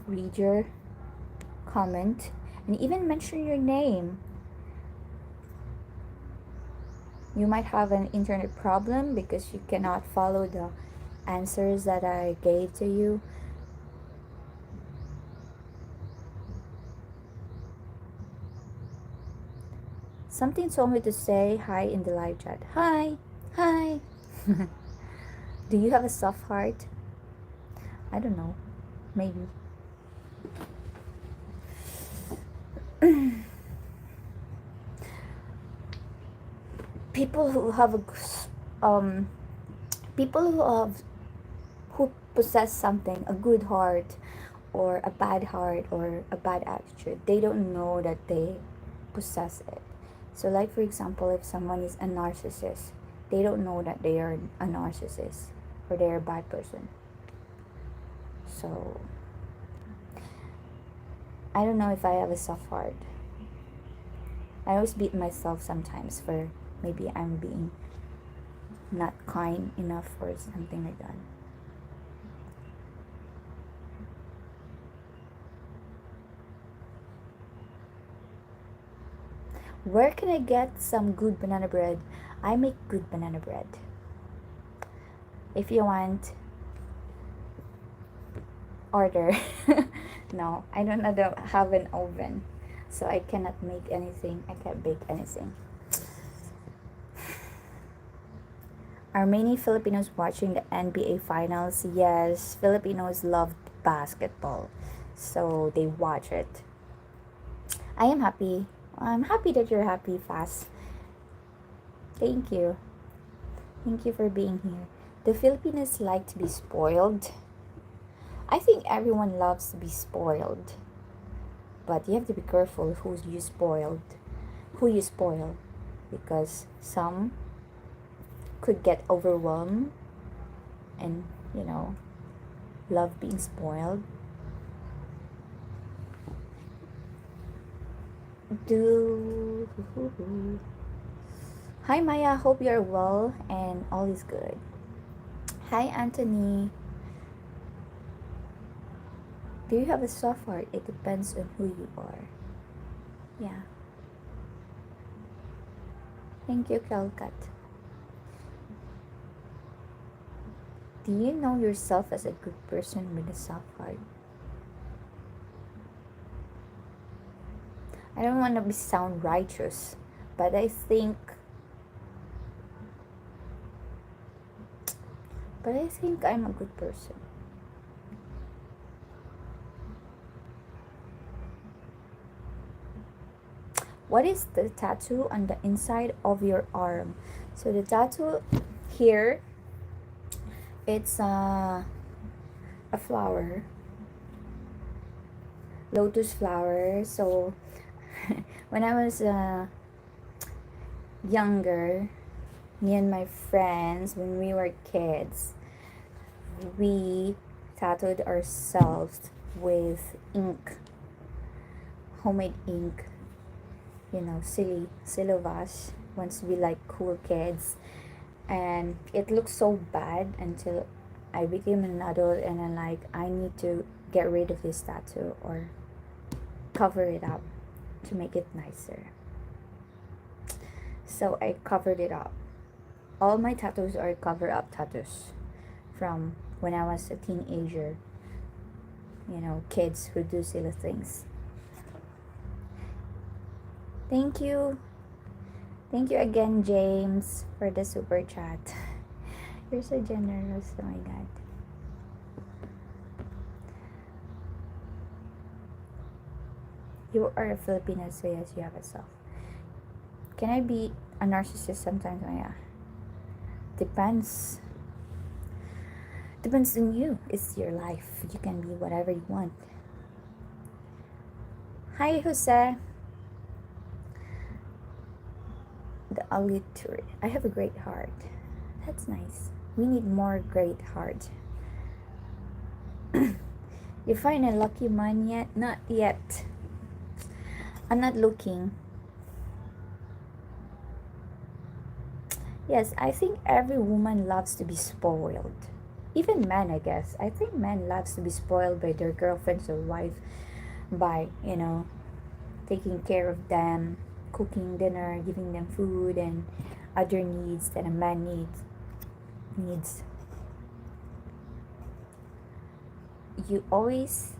read your comment and even mention your name. You might have an internet problem because you cannot follow the answers that I gave to you. Something told me to say hi in the live chat. Hi! Hi! Do you have a soft heart? I don't know. Maybe. People who have people who possess something, a good heart or a bad heart or a bad attitude, they don't know that they possess it. So like for example, if someone is a narcissist, they don't know that they are a narcissist or they're a bad person. So I don't know if I have a soft heart. I always beat myself sometimes for maybe I'm being not kind enough or something like that. Where can I get some good banana bread? I make good banana bread. If you want, order. No, I don't have an oven, so I cannot make anything. I can't bake anything. Are many Filipinos watching the NBA finals? Yes, Filipinos love basketball, so they watch it. I am happy. I'm happy that you're happy, Fast. Thank you. Thank you for being here. Do Filipinos like to be spoiled? I think everyone loves to be spoiled. But you have to be careful who you spoil. Because some could get overwhelmed and, love being spoiled. Hi Maya, hope you're well and all is good. Hi Anthony. Do you have a soft heart? It depends on who you are. Yeah. Thank you, Calcut. Do you know yourself as a good person with a soft heart? I don't want to sound righteous, but I think I'm a good person. What is the tattoo on the inside of your arm? So the tattoo here, it's a flower, lotus flower. So when I was younger, me and my friends, when we were kids, we tattooed ourselves with ink, homemade ink. Silly of us once we like cool kids, and it looked so bad until I became an adult and I'm like, I need to get rid of this tattoo or cover it up to make it nicer. So I covered it up. All my tattoos are cover up tattoos from when I was a teenager. Kids who do silly things. Thank you. Thank you again, James, for the super chat. You're so generous. Oh my God. You are a Filipino, so yes, you have a self. Can I be a narcissist sometimes? Oh, yeah. Depends. Depends on you. It's your life. You can be whatever you want. Hi, Jose. The alliterate. I have a great heart. That's nice. We need more great heart. You find a lucky man yet? Not yet. I'm not looking. Yes, I think every woman loves to be spoiled. Even men, I guess. I think men loves to be spoiled by their girlfriends or wife by, taking care of them, cooking dinner, giving them food and other needs that a man needs. You always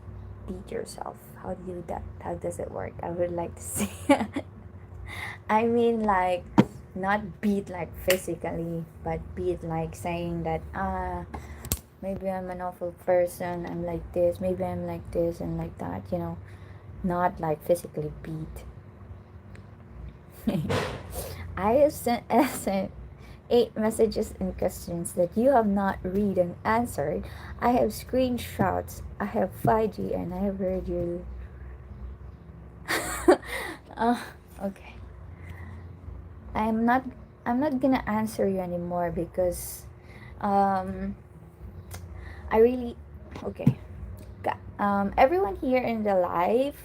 beat yourself. How do you do that? How does it work? I would like to see. I mean, like, not beat like physically, but beat like saying that, maybe I'm an awful person, I'm like this, maybe I'm like this and like that, not like physically beat. I have sent 8 messages and questions that you have not read and answered. I have screenshots, I have 5G, and I have heard you. Okay. I'm not I'm not gonna answer you anymore because I really okay. Everyone here in the live,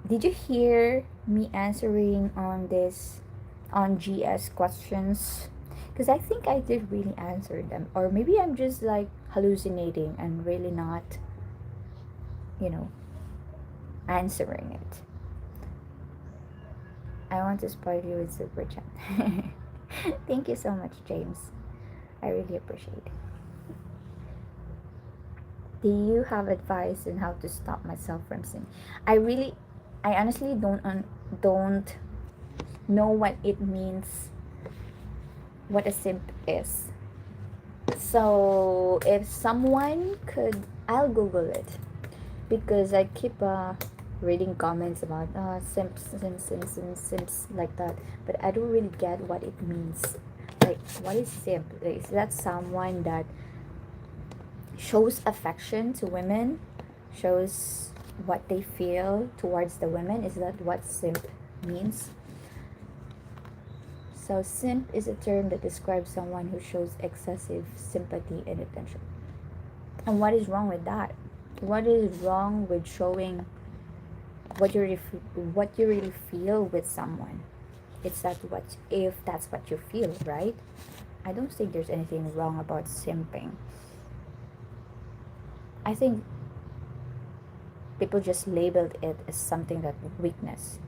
did you hear me answering on GS questions? Because I think I did really answer them, or maybe I'm just like hallucinating and really not, you know, answering it. I want to spoil you with super chat. Thank you so much, James. I really appreciate it. Do you have advice on how to stop myself from sin? I honestly don't know what it means, what a simp is. So if someone could, I'll Google it because I keep reading comments about simps like that, but I don't really get what it means. Like, what is simp? Is that someone that shows affection to women, shows what they feel towards the women? Is that what simp means? So simp is a term that describes someone who shows excessive sympathy and attention. And what is wrong with that? What is wrong with showing what you really feel with someone? It's that what if that's what you feel, right? I don't think there's anything wrong about simping. I think people just labeled it as something that weakness.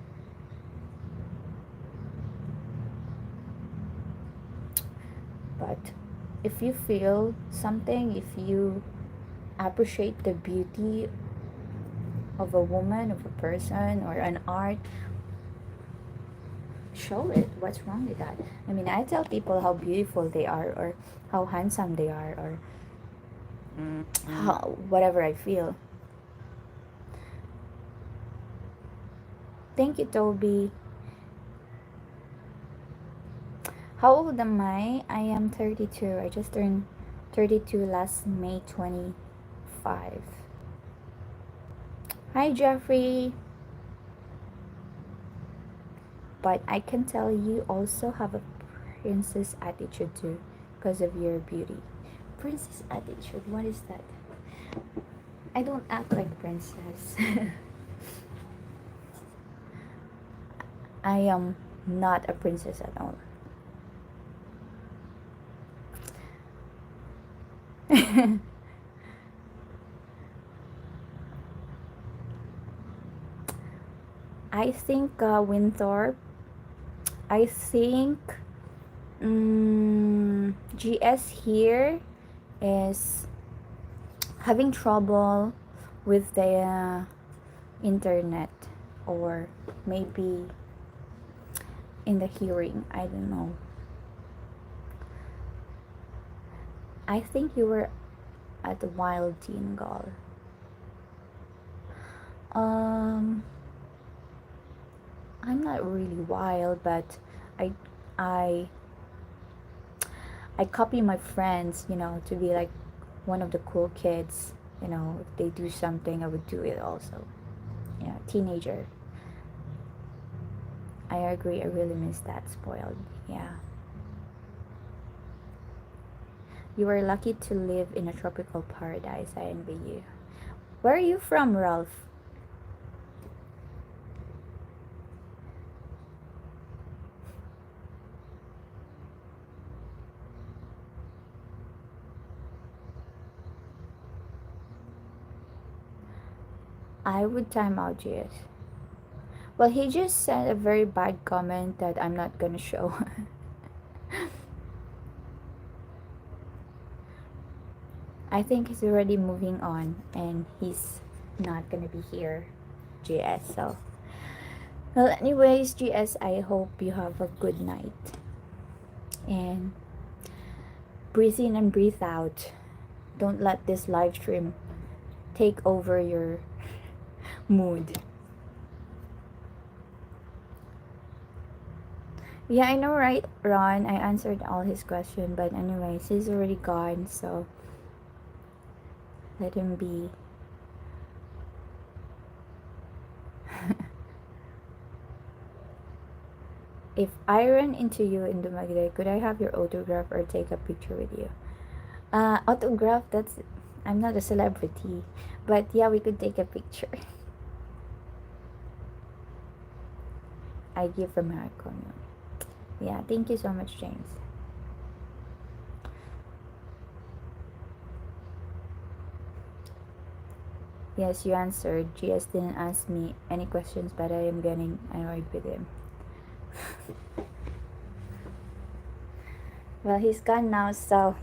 But if you feel something, if you appreciate the beauty of a woman, of a person, or an art, show it. What's wrong with that? I mean, I tell people how beautiful they are, or how handsome they are, or how whatever I feel. Thank you, Toby. How old am I? I am 32. I just turned 32 last May 25. Hi, Jeffrey. But I can tell you also have a princess attitude too because of your beauty. Princess attitude, what is that? I don't act like princess. I am not a princess at all. I think Winthorpe. I think GS here is having trouble with the internet, or maybe in the hearing. I don't know. I think you were at the Wild Tingal. I'm not really wild, but I I I copy my friends, to be like one of the cool kids. If they do something, I would do it also. Teenager. I agree. I really miss that spoiled. Yeah. You are lucky to live in a tropical paradise. I envy you. Where are you from, Ralph? I would time out GS. Well, he just sent a very bad comment that I'm not gonna show. I think he's already moving on and he's not gonna be here, GS. So, well, anyways, GS, I hope you have a good night and breathe in and breathe out. Don't let this live stream take over your mood. Yeah, I know, right, Ron? I answered all his question, but anyways, he's already gone, so let him be. If I run into you in Dumaguete, could I have your autograph or take a picture with you? Autograph, that's. I'm not a celebrity, but yeah, we could take a picture. I give from Marco. Yeah, thank you so much, James. Yes, you answered. GS didn't ask me any questions, but I am getting annoyed with him. Well, he's gone now, so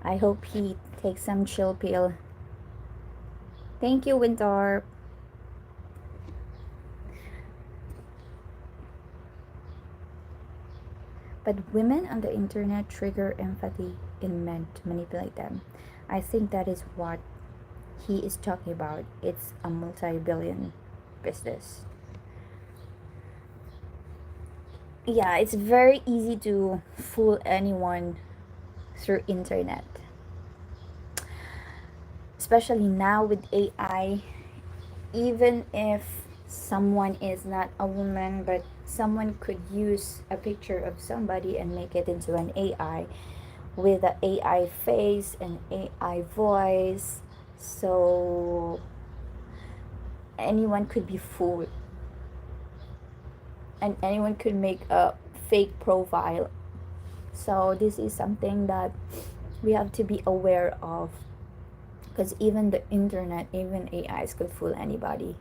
I hope he takes some chill pill. Thank you, Winter. But women on the internet trigger empathy in men to manipulate them. I think that is what he is talking about. It's a multi-billion business. Yeah, it's very easy to fool anyone through internet. Especially now with AI, even if someone is not a woman, but someone could use a picture of somebody and make it into an AI with an AI face and AI voice. So anyone could be fooled and anyone could make a fake profile. So this is something that we have to be aware of, because even the internet, even AIs could fool anybody,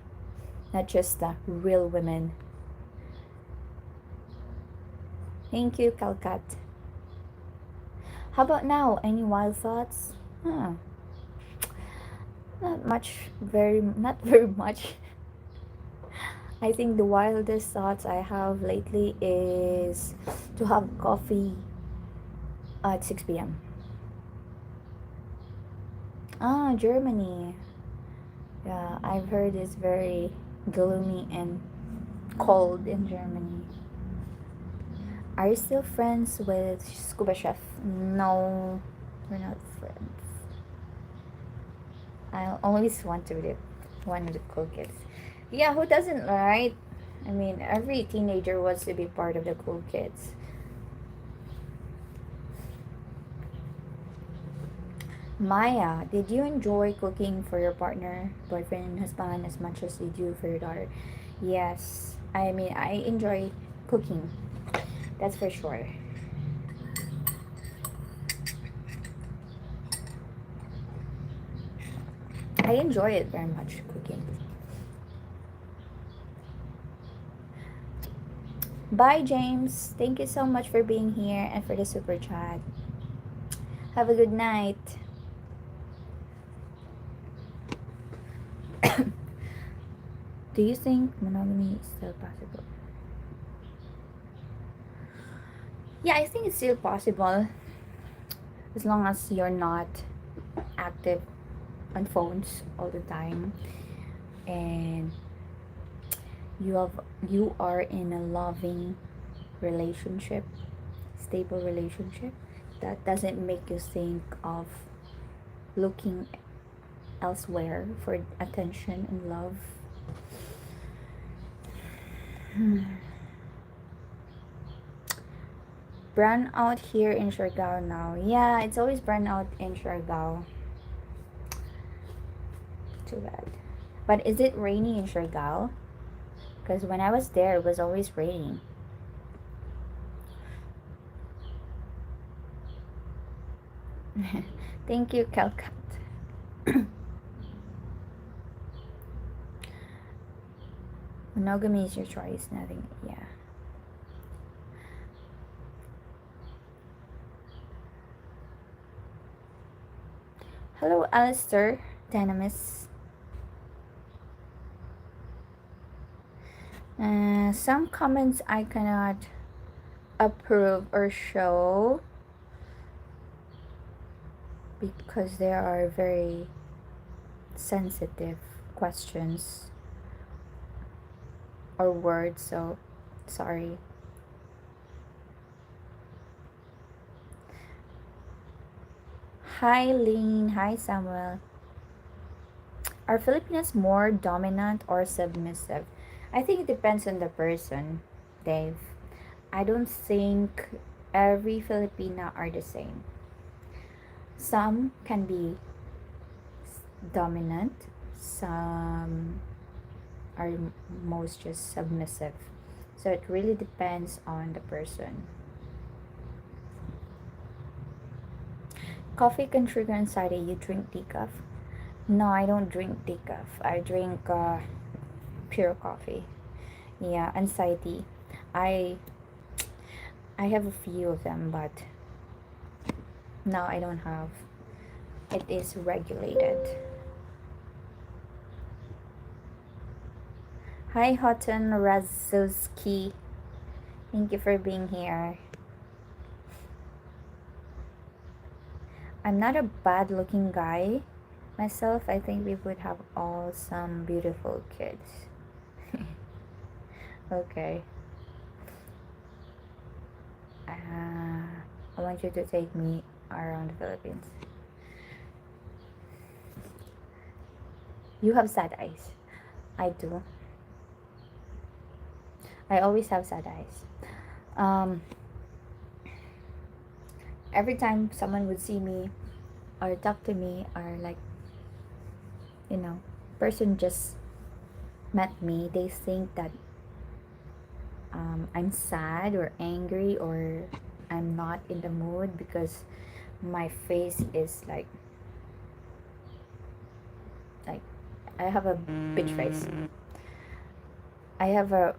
not just the real women. Thank you, Calcat. How about now? Any wild thoughts? Not much, not very much. I think the wildest thoughts I have lately is to have coffee at 6 p.m. Germany. Yeah, I've heard it's very gloomy and cold in Germany. Are you still friends with Scuba Chef? No, we're not friends. I always want to be one of the cool kids. Yeah, who doesn't, right? I mean, every teenager wants to be part of the cool kids. Maya, did you enjoy cooking for your partner, boyfriend, and husband as much as you do for your daughter? Yes. I mean, I enjoy cooking. That's for sure. I enjoy it very much, cooking. Bye, James. Thank you so much for being here and for the super chat. Have a good night. Do you think monogamy is still possible? Yeah, I think it's still possible as long as you're not active on phones all the time and you are in a loving relationship, stable relationship, that doesn't make you think of looking elsewhere for attention and love. Brown out here in Siargao now. Yeah, it's always brown out in Siargao. Too bad. But is it rainy in Siargao? Because when I was there, it was always raining. Thank you, Calcut. Monogamy is your choice, nothing. Yeah. Hello, Alistair. Dynamis. Some comments I cannot approve or show because there are very sensitive questions or words, so sorry. Hi, Lynn. Hi, Samuel. Are Filipinos more dominant or submissive? I think it depends on the person, Dave. I don't think every Filipina are the same. Some can be dominant, some are most just submissive. So it really depends on the person. Coffee can trigger anxiety. You drink decaf? No, I don't drink decaf. I drink pure coffee. Yeah, anxiety. I I have a few of them, but no, I don't have. It is regulated. Hi, Houghton Razowski. Thank you for being here. I'm not a bad looking guy myself. I think we would have all some beautiful kids. Okay. I want you to take me around the Philippines. You have sad eyes. I do. I always have sad eyes. Every time someone would see me or talk to me, or like, person just met me, they think that I'm sad or angry or I'm not in the mood because my face is like I have a bitch face. I have a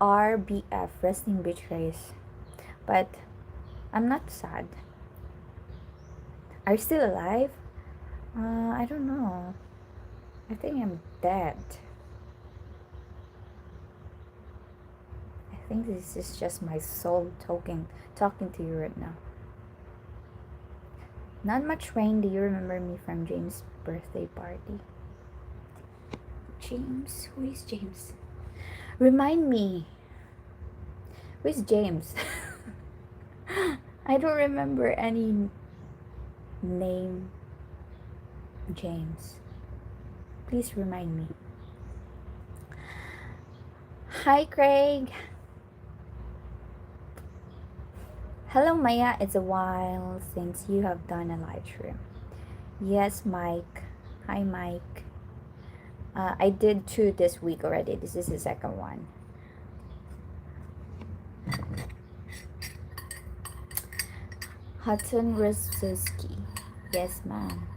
RBF, resting bitch face. But I'm not sad. Are you still alive? I don't know. I think I'm dead. I think this is just my soul talking to you right now. Not much rain. Do you remember me from James' birthday party? James? Who is James? Remind me. Who is James? I don't remember any name James. Please remind me. Hi, Craig. Hello, Maya. It's a while since you have done a live stream. Yes, Mike. Hi, Mike. I did 2 this week already. This is the second one. Hudson Rosuski. Yes, ma'am.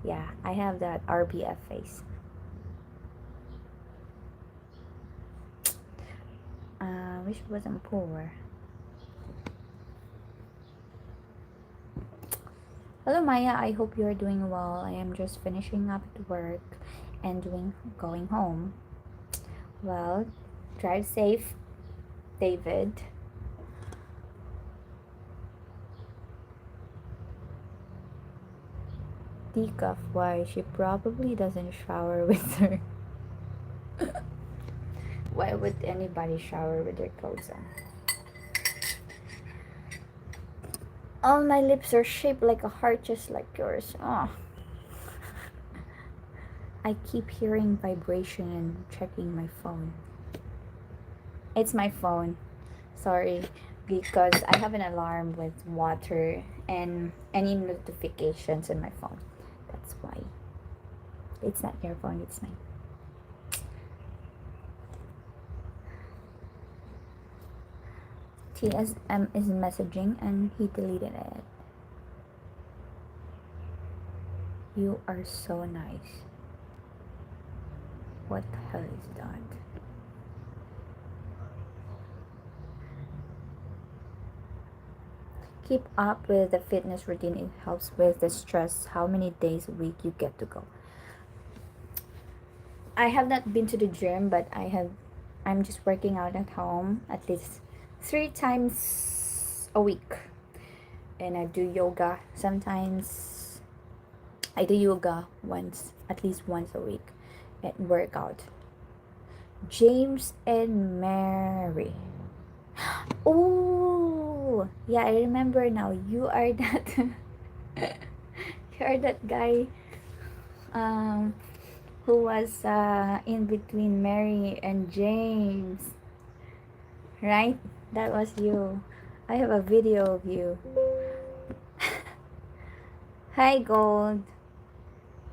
Yeah, I have that RBF face. Wish it wasn't poor. Hello, Maya. I hope you are doing well. I am just finishing up at work and going home. Well, drive safe, David. Decaf, why? She probably doesn't shower with her. Why would anybody shower with their clothes on? All my lips are shaped like a heart, just like yours. Oh. I keep hearing vibration and checking my phone. It's my phone. Sorry. Because I have an alarm with water and any notifications on my phone. That's why. It's not your phone, it's mine. TSM is messaging and he deleted it. You are so nice. What the hell is that? Keep up with the fitness routine. It helps with the stress. How many days a week you get to go? I have not been to the gym, but I'm just working out at home at least 3 times a week. And I do yoga sometimes. I do yoga at least once a week, and workout. James and Mary. Oh, yeah, I remember now. You are that. You are that guy. Who was in between Mary and James, right? That was you. I have a video of you. Hi, Gold.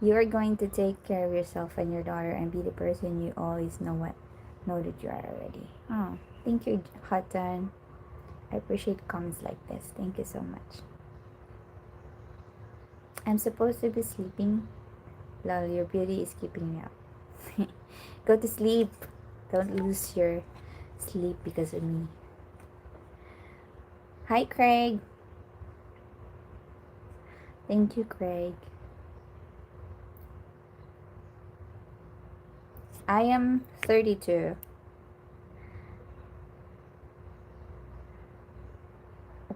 You are going to take care of yourself and your daughter and be the person you always know that you are already. Oh, thank you, Hatan. I appreciate comments like this. Thank you so much. I'm supposed to be sleeping. Lol, your beauty is keeping me up. Go to sleep. Don't lose your sleep because of me. Hi, Craig. Thank you, Craig. I am 32.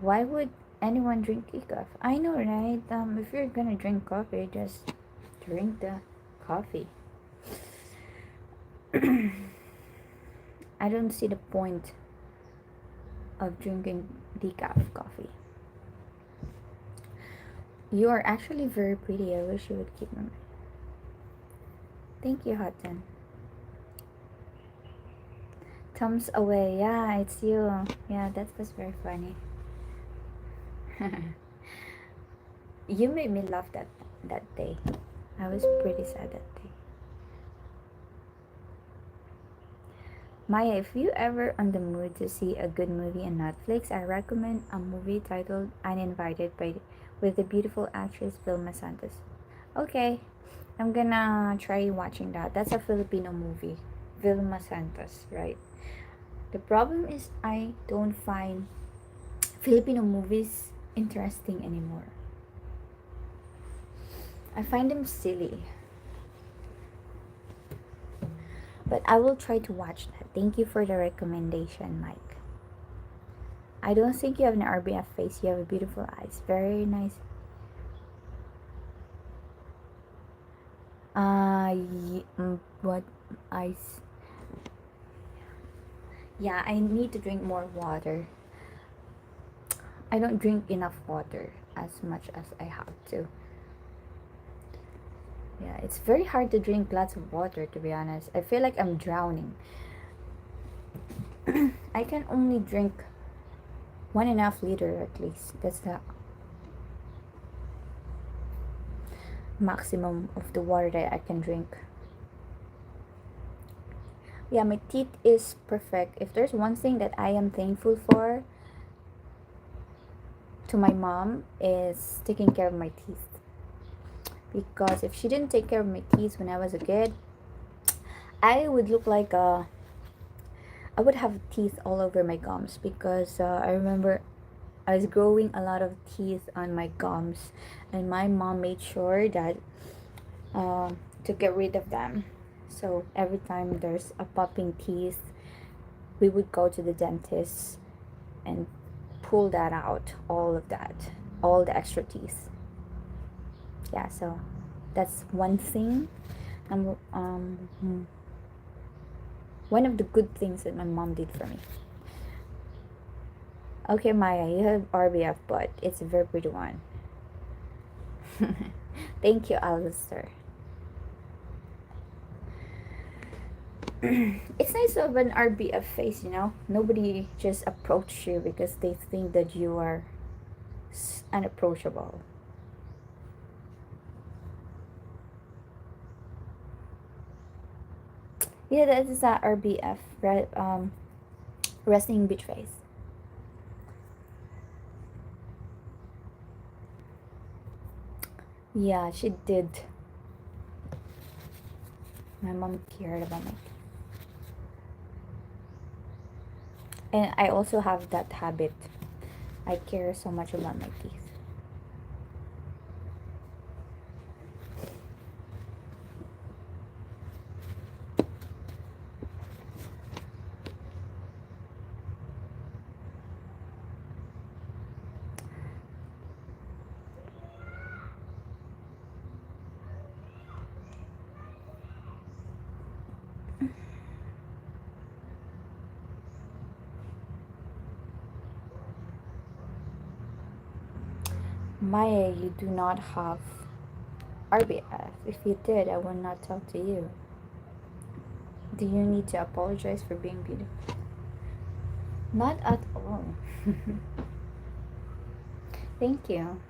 Why would anyone drink coffee? I know, right? If you're gonna drink coffee, just drink the coffee. I don't see the point of drinking decaf coffee. You are actually very pretty. I wish you would keep them. Thank you, Hatan. Thumbs away. Yeah, it's you. Yeah, that was very funny. You made me laugh that day. I was pretty sad that day. Maya, if you ever on the mood to see a good movie on Netflix, I recommend a movie titled Uninvited with the beautiful actress Vilma Santos. Okay, I'm gonna try watching that. That's a Filipino movie. Vilma Santos, right? The problem is I don't find Filipino movies interesting anymore. I find them silly. But I will try to watch that. Thank you for the recommendation, Mike. I don't think you have an RBF face. You have beautiful eyes. Very nice. What eyes? Yeah, I need to drink more water. I don't drink enough water as much as I have to. Yeah, it's very hard to drink lots of water, to be honest. I feel like I'm drowning. I can only drink 1.5 liter at least. That's the maximum of the water that I can drink. Yeah, my teeth is perfect. If there's one thing that I am thankful for to my mom, is taking care of my teeth. Because if she didn't take care of my teeth when I was a kid, I would look like I would have teeth all over my gums. Because I remember I was growing a lot of teeth on my gums, and my mom made sure that to get rid of them. So every time there's a popping teeth, we would go to the dentist and pull that out, all of that, all the extra teeth. Yeah, so that's one thing. One of the good things that my mom did for me. Okay, Maya, you have RBF, but it's a very pretty one. Thank you, Alistair. It's nice to have an RBF face, you know? Nobody just approach you because they think that you are unapproachable. Yeah, that is a RBF, right? Resting bitch face. Yeah, she did. My mom cared about me. And I also have that habit. I care so much about my teeth. Maya, you do not have RBF. If you did, I would not talk to you. Do you need to apologize for being beautiful? Not at all. Thank you.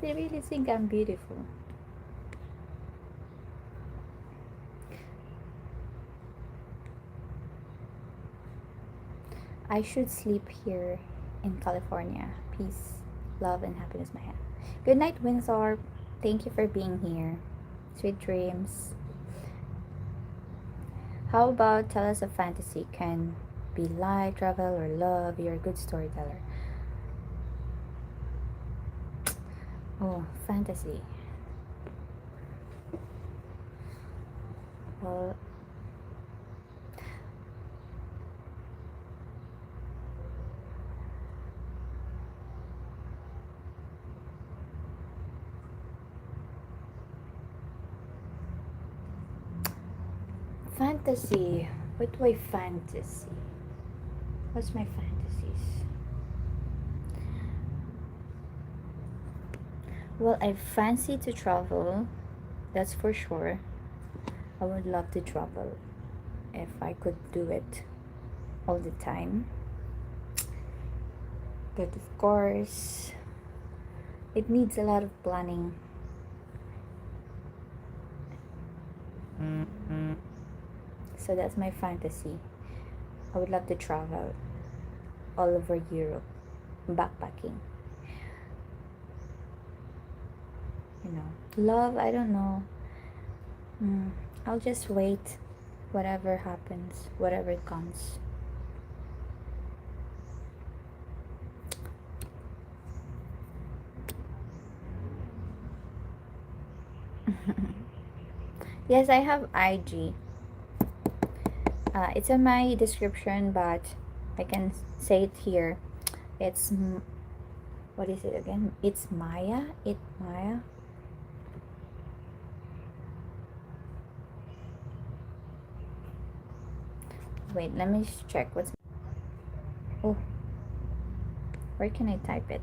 Really think I'm beautiful. I should sleep here in California. Peace, love, and happiness, Maya. Good night, Windsor. Thank you for being here. Sweet dreams. How about tell us a fantasy? Can be light, travel, or love. You're a good storyteller. Oh, fantasy. Well, fantasy. What do I fantasy? What's my fantasies? Well, I fancy to travel. That's for sure. I would love to travel if I could do it all the time. But of course, it needs a lot of planning. So that's my fantasy. I would love to travel all over Europe, backpacking. You know, love, I don't know. I'll just wait. Whatever happens, whatever it comes. Yes, I have IG. It's in my description, but I can say it here. It's what is it again? It's Maya. Maya. Wait, let me check. What's oh? Where can I type it?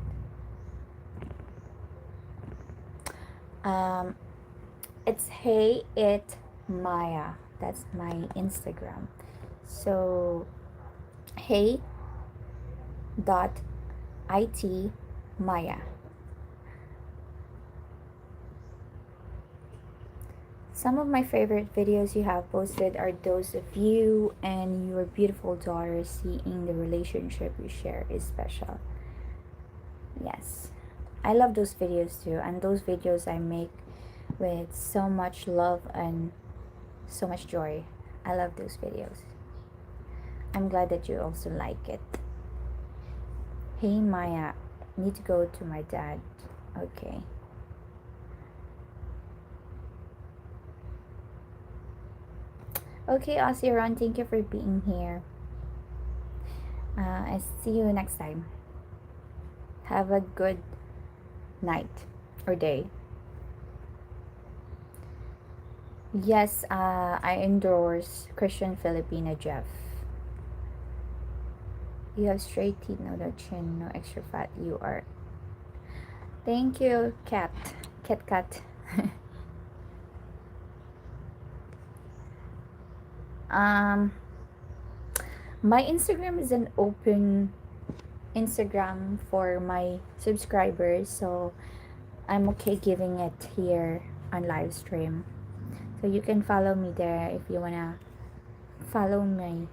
It's Hey It Maya. That's my Instagram. So hey dot it Maya. Some of my favorite videos you have posted are those of you and your beautiful daughter. Seeing the relationship you share is special. Yes, I love those videos too, and those videos I make with so much love and so much joy. I love those videos. I'm glad that you also like it. Hey Maya, need to go to my dad. Okay. Okay, Aussie Ron, thank you for being here. I see you next time. Have a good night or day. Yes, I endorse Christian Filipina Jeff. You have straight teeth, no chin, no extra fat. You are. Thank you, cat. Cat. um, my Instagram is an open Instagram for my subscribers, so I'm okay giving it here on live stream. So you can follow me there if you wanna follow my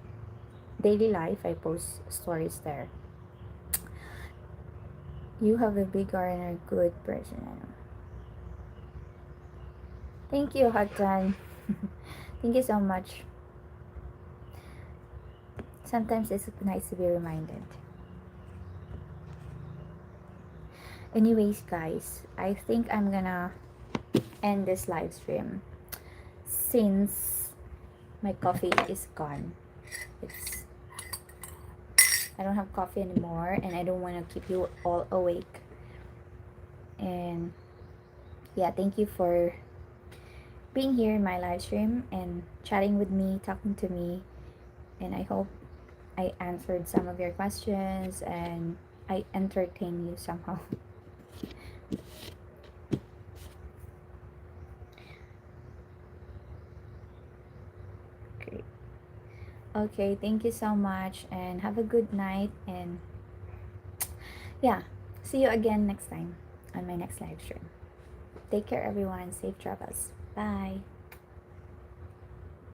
daily life. I post stories there. You have a big heart and are a good person. I know. Thank you, Hatan. Thank you so much. Sometimes it's nice to be reminded. Anyways, guys, I think I'm gonna end this live stream since my coffee is gone. It's I don't have coffee anymore, and I don't want to keep you all awake. And yeah, thank you for being here in my live stream and chatting with me, talking to me. And I hope I answered some of your questions and I entertain you somehow. Great. Okay, thank you so much and have a good night. And yeah, see you again next time on my next live stream. Take care, everyone. Safe travels. Bye.